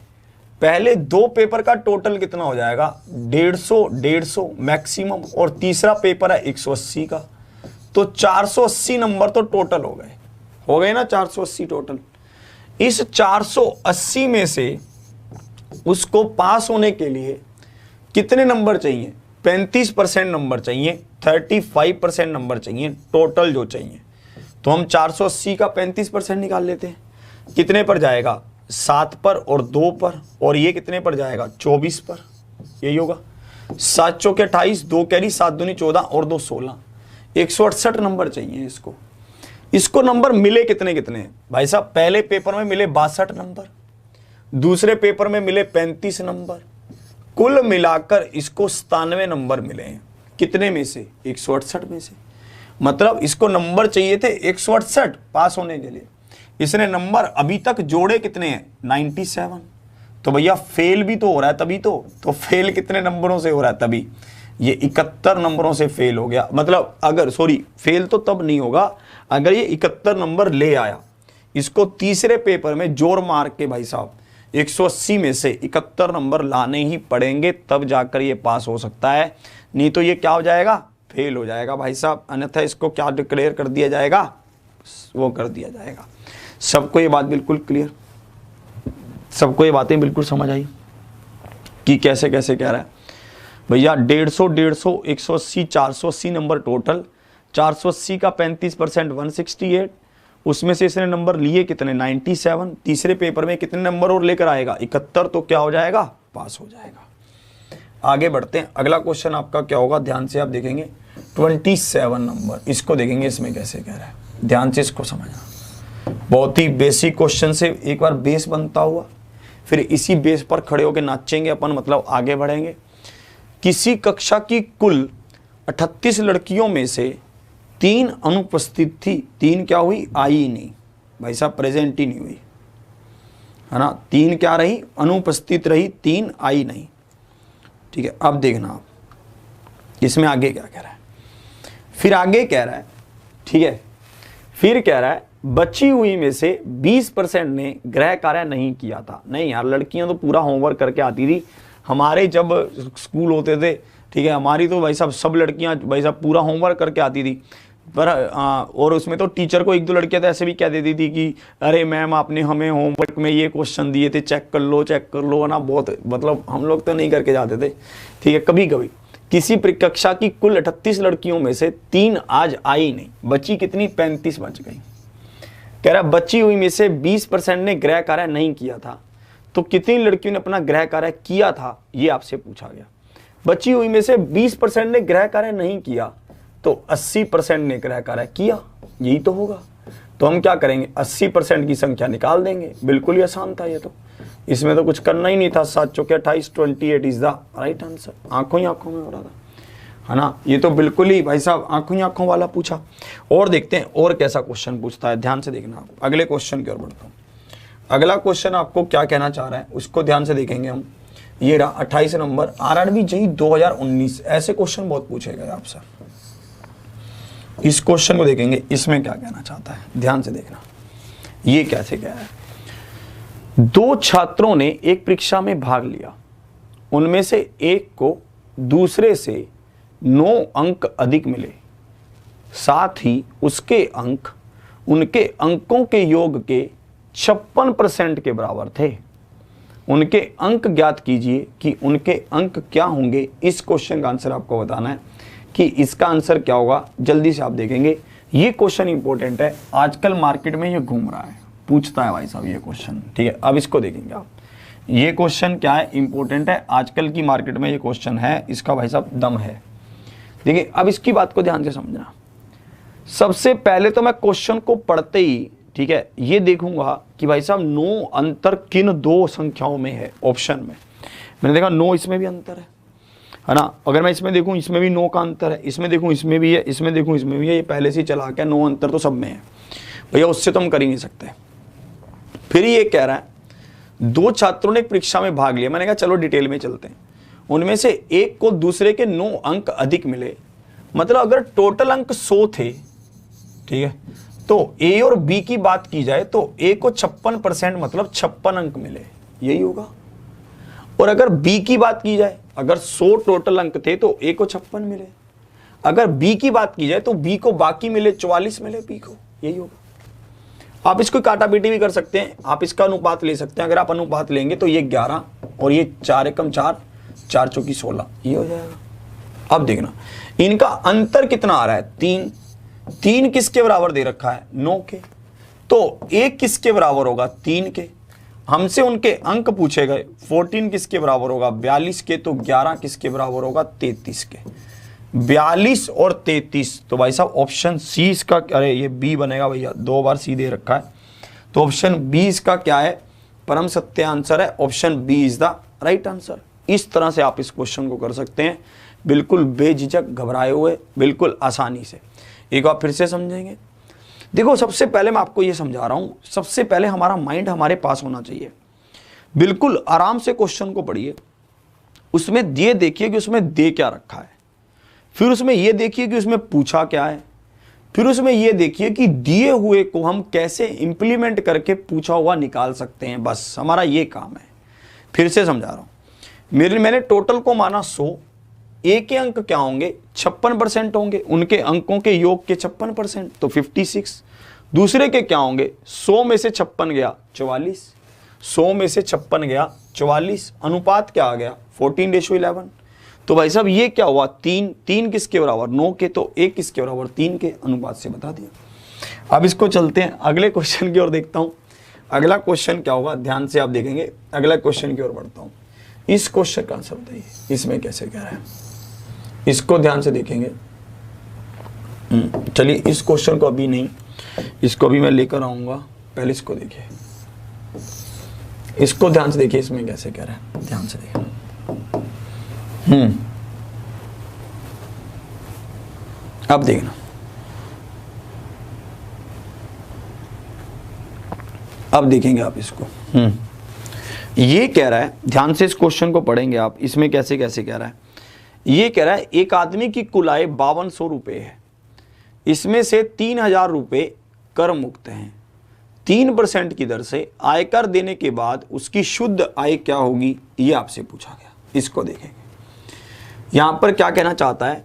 पहले 2 पेपर का टोटल कितना हो जाएगा, 150 मैक्सिमम, और तीसरा पेपर है 180 का, तो 480 नंबर तो टोटल हो गए ना, 480 टोटल। इस 480 में से उसको पास होने के लिए कितने नंबर चाहिए, 35% नंबर चाहिए, 35% नंबर चाहिए टोटल जो चाहिए। तो हम 480 का 35% निकाल लेते हैं, कितने पर जाएगा, 7 पर और 2 पर, और ये कितने पर जाएगा, 24 पर, यही होगा। 7 चौके 28, 2 कैरी, 7 दूनी 14 और 2 16, 168 नंबर चाहिए इसको। इसको नंबर मिले कितने कितने भाई साहब, पहले पेपर में मिले 62 नंबर, दूसरे पेपर में मिले 35 नंबर, कुल मिलाकर इसको 97 नंबर मिले हैं। कितने में से, 168 में से। मतलब इसको नंबर चाहिए थे 168 पास होने के लिए, इसने नंबर अभी तक जोड़े कितने हैं, 97। तो भैया फेल भी तो हो रहा है तभी तो फेल कितने नंबरों से हो रहा है, तभी ये 71 नंबरों से फेल हो गया। मतलब अगर फेल तो तब नहीं होगा अगर ये 71 नंबर ले आया। इसको तीसरे पेपर में जोर मार के भाई साहब 180 में से 71 नंबर लाने ही पड़ेंगे, तब जाकर ये पास हो सकता है, नहीं तो ये क्या हो जाएगा, फेल हो जाएगा भाई साहब। अन्यथा इसको क्या डिक्लेयर कर दिया जाएगा, वो कर दिया जाएगा। सबको ये बात बिल्कुल क्लियर, सबको ये बातें बिल्कुल समझ आई कि कैसे कैसे कह रहा है भैया। 150 180 480 नंबर टोटल, 480 का 35% 168, उसमें से इसने नंबर लिए कितने, 97। तीसरे पेपर में कितने नंबर और लेकर आएगा, 71, तो क्या हो जाएगा, पास हो जाएगा। आगे बढ़ते हैं, अगला क्वेश्चन आपका क्या होगा, ध्यान से आप देखेंगे 27 नंबर, इसको देखेंगे इसमें कैसे कह रहा है, ध्यान से इसको समझना। बहुत ही बेसिक क्वेश्चन से एक बार बेस बनता हुआ, फिर इसी बेस पर खड़े होकर नाचेंगे अपन, मतलब आगे बढ़ेंगे। किसी कक्षा की कुल 38 लड़कियों में से 3 अनुपस्थित थी। 3 क्या हुई? आई ही नहीं भाई साहब, प्रेजेंट ही नहीं हुई, है ना। 3 क्या रही? अनुपस्थित रही, 3 आई नहीं। ठीक है, अब देखना आप इसमें आगे क्या कह रहा है। फिर आगे कह रहा है, ठीक है, फिर कह रहा है बची हुई में से 20% ने गृह कार्य नहीं किया था। नहीं यार, लड़कियां तो पूरा होमवर्क करके आती थी। हमारे जब स्कूल होते थे, ठीक है, हमारी तो भाई साहब सब लड़कियां भाई साहब पूरा होमवर्क करके आती थी। पर और उसमें तो टीचर को 1-2 लड़कियां तो ऐसे भी कह देती थी कि अरे मैम आपने हमें होमवर्क में ये क्वेश्चन दिए थे, चेक कर लो, है ना। बहुत मतलब हम लोग तो नहीं करके जाते थे, ठीक है। कभी कभी किसी कक्षा की कुल 38 लड़कियों में से 3 आज आई नहीं, बची कितनी? 35 बच गई। कह रहा बची हुई में से 20% ने गृह कार्य नहीं किया था, तो कितनी लड़कियों ने अपना गृह कार्य किया था, ये आपसे पूछा गया। बची हुई में से 20% ने गृह कार्य नहीं किया, तो 80% ने गृह कार्य किया, यही तो होगा। तो हम क्या करेंगे? 80% की संख्या निकाल देंगे। बिल्कुल ही आसान था ये तो, इसमें तो कुछ करना ही नहीं था। 7 चौके 28, 28 इज द राइट आंसर। आंखों ही आंखों में हो रहा था, है ना। ये तो बिल्कुल ही भाई साहब आंखों ही आंखों वाला पूछा। और देखते हैं और कैसा क्वेश्चन पूछता है, ध्यान से देखना आप। अगले क्वेश्चन की ओर बढ़ता हूँ। अगला क्वेश्चन आपको क्या कहना चाह रहा है उसको ध्यान से देखेंगे हम। ये रहा 28 नंबर, आरआरबी जेईई 2019। ऐसे क्वेश्चन बहुत पूछे गए आपसे। इस क्वेश्चन को देखेंगे, इसमें क्या कहना चाहता है, ध्यान से देखना। ये कैसे कह रहा है? 2 छात्रों ने एक परीक्षा में भाग लिया, उनमें से एक को दूसरे से 9 अंक अधिक मिले, साथ ही उसके अंक उनके अंकों के योग के 56% के बराबर थे। उनके अंक ज्ञात कीजिए कि उनके अंक क्या होंगे। इस क्वेश्चन का आंसर आपको बताना है कि इसका आंसर क्या होगा। जल्दी से आप देखेंगे, ये क्वेश्चन इंपॉर्टेंट है, आजकल मार्केट में ये घूम रहा है, पूछता है भाई साहब ये क्वेश्चन, ठीक है। अब इसको देखेंगे आप, ये क्वेश्चन क्या है, इंपॉर्टेंट है, आजकल की मार्केट में ये क्वेश्चन है, इसका भाई साहब दम है। देखिए अब इसकी बात को ध्यान से समझना। सबसे पहले तो मैं क्वेश्चन को पढ़ते ही, ठीक है, ये देखूंगा कि भाई साहब 9 अंतर किन 2 संख्याओं में है। ऑप्शन में मैंने देखा 9, इसमें भी अंतर है ना। अगर मैं इसमें देखूं, इसमें भी 9 का अंतर है, इसमें देखूं इसमें भी है, इसमें देखूं इसमें भी है। ये पहले से ही चला गया, 9 अंतर तो सब में है भैया, उससे तो हम कर ही नहीं सकते। फिर ये कह रहा है 2 छात्रों ने एक परीक्षा में भाग लिया। मैंने कहा चलो डिटेल में चलते हैं। उनमें से एक को दूसरे के 9 अंक अधिक मिले, मतलब अगर टोटल अंक 100 थे, ठीक है, तो ए और बी की बात की जाए तो ए को 56% मतलब 56 अंक मिले, यही होगा। और अगर बी की बात की जाए, अगर 100 टोटल अंक थे तो ए को 56 मिले। अगर बी की बात की जाए तो बी को बाकी मिले, 44 मिले बी को, यही होगा। आप इसको काटा पीटी भी कर सकते हैं, आप इसका अनुपात ले सकते हैं। अगर आप अनुपात लेंगे तो ये 11 और ये 4 एकम 4, 4 चौकी 16, ये हो जाएगा। अब देखना इनका अंतर कितना आ रहा है, 3। 3 किसके बराबर दे रखा है, 9 के। तो 1 किसके बराबर होगा, 3 के। हमसे उनके अंक पूछे गए, 14 किसके बराबर होगा, 42 के। तो 11 किसके बराबर होगा, 33 के। 42 और 33, तो भाई साहब ऑप्शन सी इसका, अरे ये बी बनेगा भैया, 2 बार सी दे रखा है, तो ऑप्शन बी इसका क्या है, परम सत्य आंसर है। Option B is the right answer. इस तरह से आप इस क्वेश्चन को कर सकते हैं, बिल्कुल बेझिझक, घबराए हुए, बिल्कुल आसानी से। एक बार फिर से समझेंगे। देखो सबसे पहले मैं आपको ये समझा रहा हूं, सबसे पहले हमारा माइंड हमारे पास होना चाहिए। बिल्कुल आराम से क्वेश्चन को पढ़िए, उसमें ये देखिए कि उसमें दे क्या रखा है, फिर उसमें ये देखिए कि उसमें पूछा क्या है, फिर उसमें ये देखिए कि दिए हुए को हम कैसे इंप्लीमेंट करके पूछा हुआ निकाल सकते हैं। बस हमारा ये काम है। फिर से समझा रहा हूं, मैंने टोटल को माना 100, ए के अंक क्या होंगे, 56% होंगे, उनके अंकों के योग के 56%, तो 56। दूसरे के क्या होंगे, 100 में से 56 गया 44, 100 में से 56 गया 44, अनुपात क्या आ गया 14:11। तो भाई साहब ये क्या हुआ, 3 किसके बराबर, 9 के। तो 1 किसके बराबर, 3 के। अनुपात से बता दिया। अब इसको चलते हैं अगले क्वेश्चन की ओर, देखता हूं अगला क्वेश्चन क्या होगा, ध्यान से आप देखेंगे। अगला क्वेश्चन की ओर बढ़ता हूं। इस क्वेश्चन का आंसर बताइए, इसमें कैसे कह रहा है, इसको ध्यान से देखेंगे। चलिए इस क्वेश्चन को अभी नहीं, इसको भी मैं लेकर आऊंगा। पहले इसको देखिए, इसको ध्यान से देखिए, इसमें कैसे कह रहा है, ध्यान से देखिए। अब देखना, अब देखेंगे आप इसको। ये कह रहा है, ध्यान से इस क्वेश्चन को पढ़ेंगे आप, इसमें कैसे कैसे कह रहा है। ये कह रहा है एक आदमी की कुल आय 5200 रुपये है, इसमें से 3000 रुपये कर मुक्त हैं। 3% की दर से आयकर देने के बाद उसकी शुद्ध आय क्या होगी, ये आपसे पूछा गया। इसको देखेंगे, यहां पर क्या कहना चाहता है,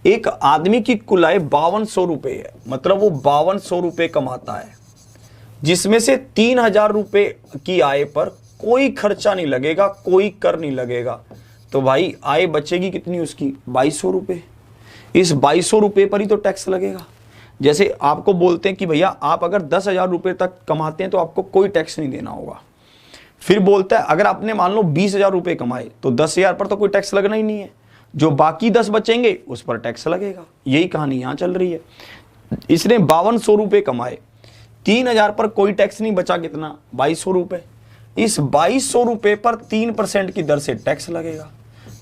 एक आदमी की कुल आय 5200 रुपये है, मतलब वो 5200 रुपये कमाता है, जिसमें से 3000 रुपये की आय पर कोई खर्चा नहीं लगेगा, कोई कर नहीं लगेगा। तो भाई आय बचेगी कितनी उसकी, 2200 रुपये। इस 2200 रुपये पर ही तो टैक्स लगेगा। जैसे आपको बोलते हैं कि भैया आप अगर 10,000 रुपये तक कमाते हैं तो आपको कोई टैक्स नहीं देना होगा। फिर बोलता है अगर आपने मान लो 20,000 रुपये कमाए तो 10,000 पर तो कोई टैक्स लगना ही नहीं है, जो बाकी 10 बचेंगे उस पर टैक्स लगेगा। यही कहानी यहाँ चल रही है। इसने 5200 रुपये कमाए, 3000 पर कोई टैक्स नहीं बचा, कितना, 2200 रुपये। इस 2200 रुपये पर 3% की दर से टैक्स लगेगा।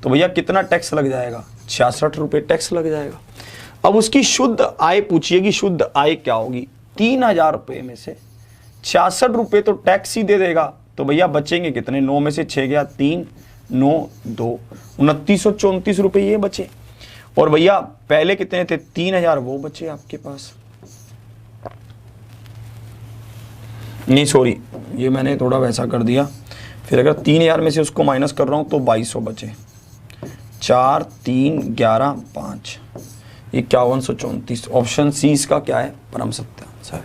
तो भैया कितना टैक्स लग जाएगा, 66 रुपये टैक्स लग जाएगा। अब उसकी शुद्ध आय पूछिए कि शुद्ध आय क्या होगी। 3000 रुपये में से 66 रुपये तो टैक्स ही दे देगा, तो भैया बचेंगे कितने, 9 में से 6 गया 3, 9, 2, 2934 रुपये ये बचे। और भैया पहले कितने थे, 3000, वो बचे आपके पास। नहीं सॉरी, ये मैंने थोड़ा वैसा कर दिया। फिर अगर 3000 में से उसको माइनस कर रहा हूं तो 2200 बचे। 4, 3, 11, 5, 5134। ऑप्शन सी इसका क्या है, परम सत्य आंसर है।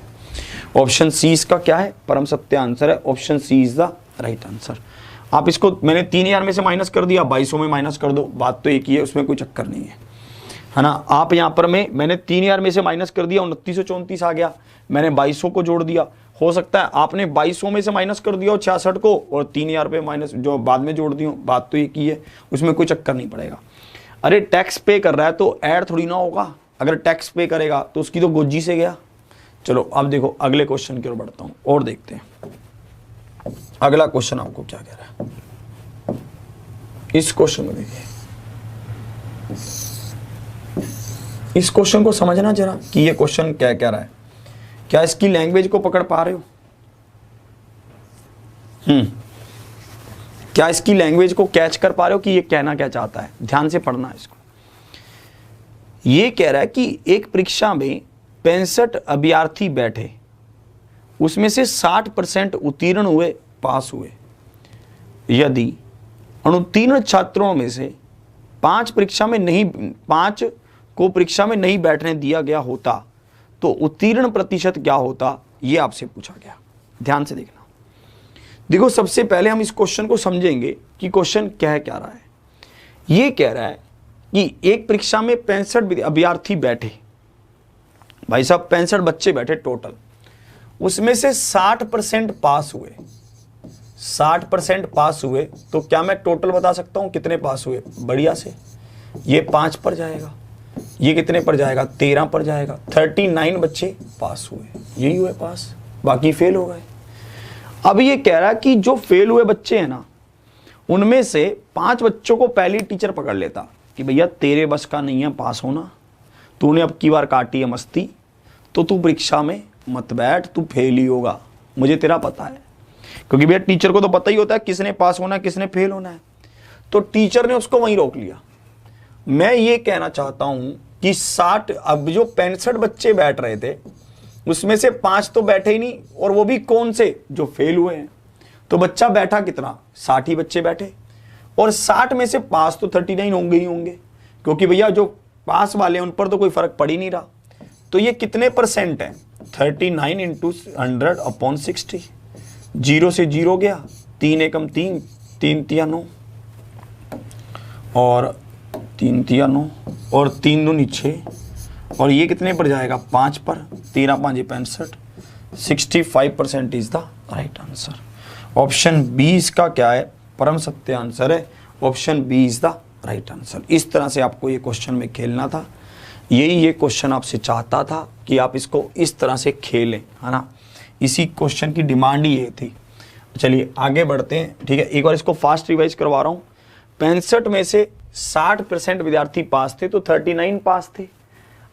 ऑप्शन सी इसका क्या है, परम सत्य आंसर है। Option C is the right answer. आप इसको, मैंने 3000 में से माइनस कर दिया, 2200 में माइनस कर दो, बात तो एक ही है, उसमें कोई चक्कर नहीं है ना। आप यहाँ पर मैंने 3000 में से माइनस कर दिया, 2934 आ गया, मैंने 2200 को जोड़ दिया। हो सकता है आपने 2200 में से माइनस कर दिया और 66 को, और 3000 रुपये माइनस जो बाद में जोड़ दियो, बात तो एक ही है, उसमें कोई चक्कर नहीं पड़ेगा। अरे टैक्स पे कर रहा है तो ऐड थोड़ी ना होगा, अगर टैक्स पे करेगा तो उसकी तो गोजी से गया। चलो अब देखो अगले क्वेश्चन की ओर बढ़ता हूं और देखते हैं अगला क्वेश्चन आपको क्या कह रहा है। इस क्वेश्चन को देखिए, इस क्वेश्चन को समझना जरा कि ये क्वेश्चन क्या कह रहा है। क्या इसकी लैंग्वेज को पकड़ पा रहे हो? क्या इसकी लैंग्वेज को कैच कर पा रहे हो कि ये कहना क्या चाहता है? ध्यान से पढ़ना इसको। ये कह रहा है कि एक परीक्षा में 65 अभ्यर्थी बैठे, उसमें से 60% उत्तीर्ण हुए, पास हुए। यदि अनुत्तीर्ण छात्रों में से 5 को परीक्षा में नहीं बैठने दिया गया होता तो उत्तीर्ण प्रतिशत क्या होता, ये आपसे पूछा गया। ध्यान से देखना। देखो सबसे पहले हम इस क्वेश्चन को समझेंगे कि क्वेश्चन कह क्या रहा है। ये कह रहा है कि एक परीक्षा में 65 अभ्यर्थी बैठे, भाई साहब 65 बच्चे बैठे टोटल, उसमें से 60% पास हुए। 60% पास हुए तो क्या मैं टोटल बता सकता हूं कितने पास हुए? बढ़िया से, ये 5 पर जाएगा, ये कितने पर जाएगा? 13 पर जाएगा। 39 बच्चे पास हुए, यही हुए पास, बाकी फेल हो गए। अब ये कह रहा है कि जो फेल हुए बच्चे हैं ना, उनमें से 5 बच्चों को पहले टीचर पकड़ लेता कि भैया तेरे बस का नहीं है पास होना, तूने अब की बार काटी है मस्ती, तो तू परीक्षा में मत बैठ, तू फेल ही होगा, मुझे तेरा पता है। क्योंकि भैया टीचर को तो पता ही होता है किसने पास होना है किसने फेल होना है। तो टीचर ने उसको वहीं रोक लिया। मैं ये कहना चाहता हूं कि 60, अब जो 65 बच्चे बैठ रहे थे उसमें से 5 तो बैठे ही नहीं, और वो भी कौन से, जो फेल हुए हैं। तो बच्चा बैठा कितना, 60 ही बच्चे बैठे, और 60 में से पास तो 39 होंगे ही होंगे, क्योंकि भैया जो पास वाले हैं उन पर तो कोई फर्क पड़ ही नहीं रहा। तो ये कितने परसेंट है, 39 इंटू 100/60। 0 से 0 गया, 3 एकम 3, 3 तिया 9, और 3 तिया 9, और 3 दूनी 6, और ये कितने पर जाएगा, 5 पर, 13 5 65। 65% is the right answer. Option B इसका क्या है, परम सत्य आंसर है। Option B is the right answer. इस तरह से आपको ये क्वेश्चन में खेलना था, यही ये क्वेश्चन आपसे चाहता था कि आप इसको इस तरह से खेलें, है ना। इसी क्वेश्चन की डिमांड ही ये थी। चलिए आगे बढ़ते हैं, ठीक है। एक बार इसको फास्ट रिवाइज करवा रहा हूँ। 65 में से 60% विद्यार्थी पास थे, तो 39 पास थे।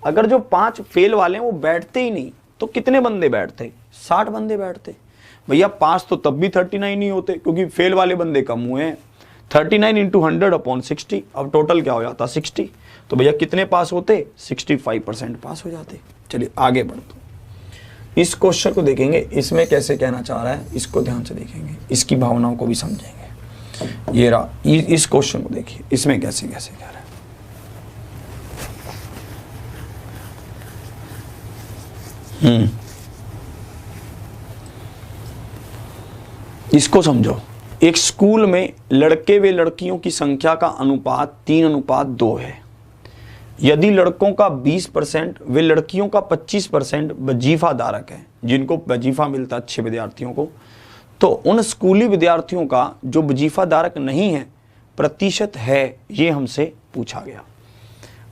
अगर जो 5 फेल वाले हैं वो बैठते ही नहीं, तो कितने बंदे बैठते? 60 बंदे बैठते। भैया पास तो तब भी 39 ही होते, क्योंकि फेल वाले बंदे कम हुए हैं। 39 इंटू 100/60, अब टोटल क्या हो जाता? 60। तो भैया कितने पास होते? 65% पास हो जाते। चलिए आगे बढ़ते, इस क्वेश्चन को देखेंगे, इसमें कैसे कहना चाह रहा है इसको ध्यान से देखेंगे, इसकी भावनाओं को भी समझेंगे। ये रहा, इस क्वेश्चन को देखिए, इसमें कैसे कैसे कह रहा है। इसको समझो। एक स्कूल में लड़के व लड़कियों की संख्या का अनुपात 3:2 है। यदि लड़कों का 20% व लड़कियों का 25% वजीफा धारक है, जिनको वजीफा मिलता है अच्छे विद्यार्थियों को, तो उन स्कूली विद्यार्थियों का जो वजीफा धारक नहीं है प्रतिशत है, ये हमसे पूछा गया।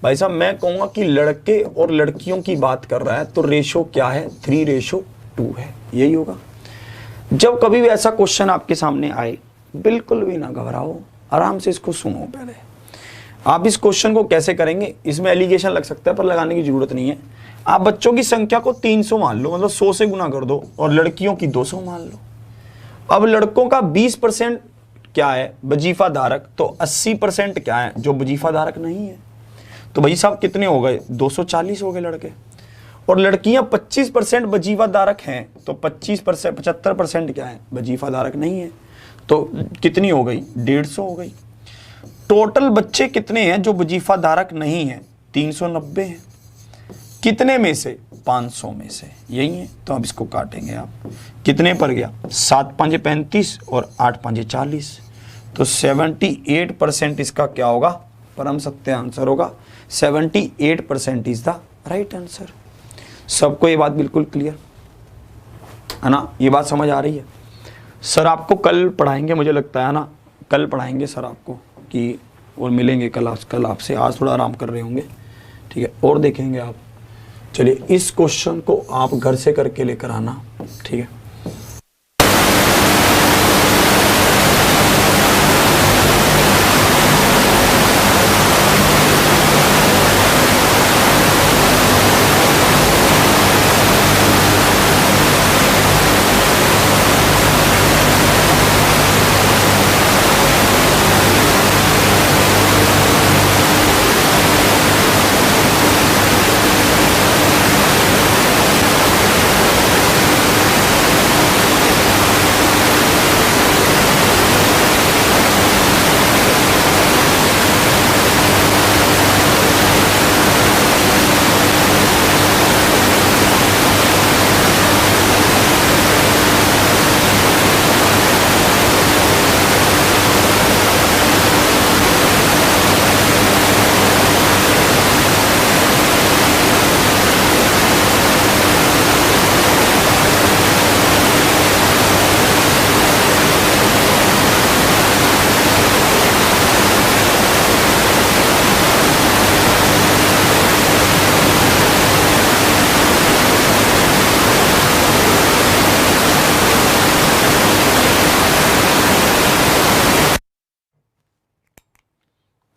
भाई साहब मैं कहूँगा कि लड़के और लड़कियों की बात कर रहा है, तो रेशो क्या है? 3:2 है, यही होगा। जब कभी भी ऐसा क्वेश्चन आपके सामने आए, बिल्कुल भी ना घबराओ, आराम से इसको सुनो। पहले आप इस क्वेश्चन को कैसे करेंगे, इसमें एलिगेशन लग सकता है पर लगाने की जरूरत नहीं है। आप बच्चों की संख्या को 300 मान लो, मतलब 100 से गुना कर दो, और लड़कियों की 200 मान लो। अब लड़कों का 20% क्या है? वजीफा धारक। तो 80% क्या है? जो वजीफा धारक नहीं है। तो भाई साहब कितने हो गए? 240 हो गए लड़के। और लड़कियां 25% वजीफा धारक हैं, तो 75% क्या है? वजीफा धारक नहीं है। तो कितनी हो गई? 150 हो गई। टोटल बच्चे कितने हैं जो वजीफा धारक नहीं है? 390 हैं। कितने में से? 500 में से, यही है। तो अब इसको काटेंगे आप, कितने पर गया? 7×5 35 और 8×5 40। तो 78% इसका क्या होगा? परम सत्य आंसर होगा। 78% इज द राइट आंसर। सबको ये बात बिल्कुल क्लियर है ना? ये बात समझ आ रही है? सर आपको कल पढ़ाएंगे, मुझे लगता है ना, कल पढ़ाएंगे सर आपको, कि और मिलेंगे कल आपसे। आज थोड़ा आराम कर रहे होंगे, ठीक है, और देखेंगे आप। चलिए इस क्वेश्चन को आप घर से करके लेकर आना, ठीक है।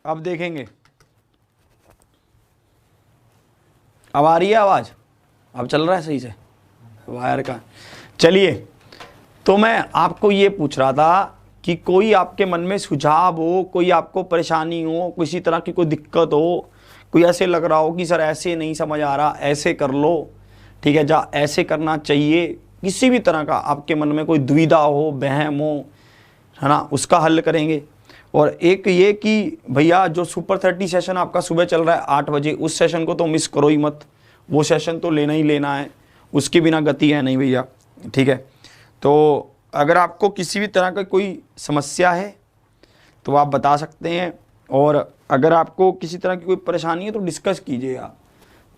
अब देखेंगे, अब आ रही है आवाज? अब चल रहा है सही से वायर का? चलिए, तो मैं आपको ये पूछ रहा था कि कोई आपके मन में सुझाव हो, कोई आपको परेशानी हो, किसी तरह की कोई दिक्कत हो, कोई ऐसे लग रहा हो कि सर ऐसे नहीं समझ आ रहा, ऐसे कर लो, ठीक है, जा ऐसे करना चाहिए, किसी भी तरह का आपके मन में कोई दुविधा हो, बहम हो, है ना, उसका हल करेंगे। और एक ये कि भैया जो सुपर 30 सेशन आपका सुबह चल रहा है 8 बजे, उस सेशन को तो मिस करो ही मत, वो सेशन तो लेना ही लेना है, उसके बिना गति है नहीं भैया, ठीक है। तो अगर आपको किसी भी तरह का कोई समस्या है तो आप बता सकते हैं, और अगर आपको किसी तरह की कोई परेशानी है तो डिस्कस कीजिएगा,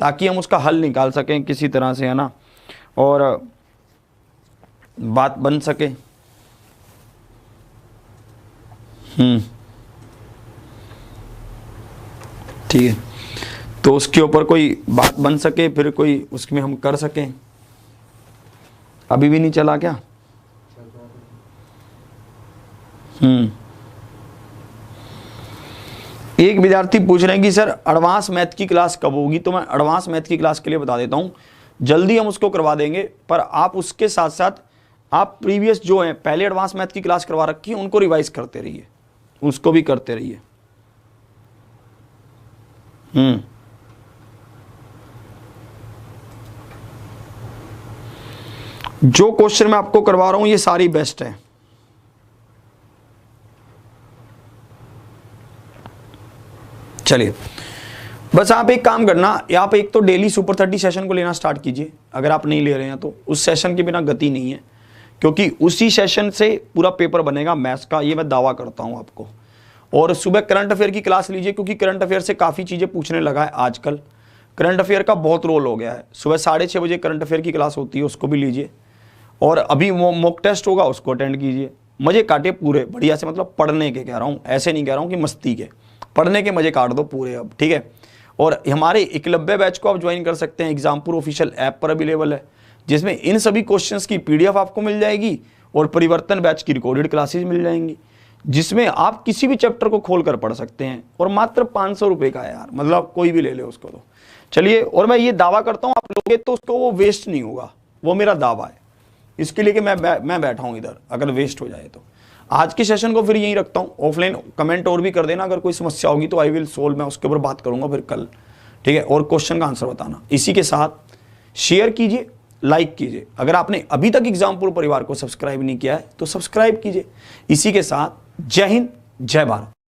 ताकि हम उसका हल निकाल सकें किसी तरह से, है ना, और बात बन सके। ठीक है, तो उसके ऊपर कोई बात बन सके, फिर कोई उसमें हम कर सकें, अभी भी नहीं चला क्या? एक विद्यार्थी पूछ रहे हैं कि सर एडवांस मैथ की क्लास कब होगी? तो मैं एडवांस मैथ की क्लास के लिए बता देता हूँ, जल्दी हम उसको करवा देंगे, पर आप उसके साथ साथ आप प्रीवियस जो हैं पहले एडवांस मैथ की क्लास करवा रखी है उनको रिवाइज करते रहिए, उसको भी करते रहिए। जो क्वेश्चन मैं आपको करवा रहा हूं ये सारी बेस्ट है। चलिए, बस आप एक काम करना, आप एक तो डेली सुपर 30 सेशन को लेना स्टार्ट कीजिए। अगर आप नहीं ले रहे हैं तो उस सेशन के बिना गति नहीं है, क्योंकि उसी सेशन से पूरा पेपर बनेगा मैथ्स का, ये मैं दावा करता हूं आपको। और सुबह करंट अफेयर की क्लास लीजिए, क्योंकि करंट अफेयर से काफ़ी चीज़ें पूछने लगा है आजकल। करंट अफेयर का बहुत रोल हो गया है। सुबह 6:30 बजे करंट अफेयर की क्लास होती है, उसको भी लीजिए। और अभी मॉक टेस्ट होगा, उसको अटेंड कीजिए। मज़े काटे पूरे बढ़िया से, मतलब पढ़ने के कह रहा हूँ, ऐसे नहीं कह रहा हूँ कि मस्ती के, पढ़ने के मज़े काट दो पूरे अब, ठीक है। और हमारे एकलव्य बैच को आप ज्वाइन कर सकते हैं, एग्जामपुर ऑफिशियल ऐप पर अवेलेबल है, जिसमें इन सभी क्वेश्चंस की PDF आपको मिल जाएगी और परिवर्तन बैच की रिकॉर्डेड क्लासेज मिल जाएंगी, जिसमें आप किसी भी चैप्टर को खोल कर पढ़ सकते हैं। और मात्र 500 रुपये का है यार, मतलब कोई भी ले ले उसको तो। चलिए, और मैं ये दावा करता हूँ आप लोगे तो उसको वो वेस्ट नहीं होगा, वो मेरा दावा है। इसके लिए कि मैं बैठा हूँ इधर, अगर वेस्ट हो जाए तो। आज के सेशन को फिर यहीं रखता हूँ। ऑफलाइन कमेंट और भी कर देना, अगर कोई समस्या होगी तो आई विल सोल्व, मैं उसके ऊपर बात करूंगा फिर कल, ठीक है। और क्वेश्चन का आंसर बताना। इसी के साथ शेयर कीजिए, लाइक कीजिए। अगर आपने अभी तक एग्जामपुर परिवार को सब्सक्राइब नहीं किया है तो सब्सक्राइब कीजिए। इसी के साथ जय हिंद, जय भारत।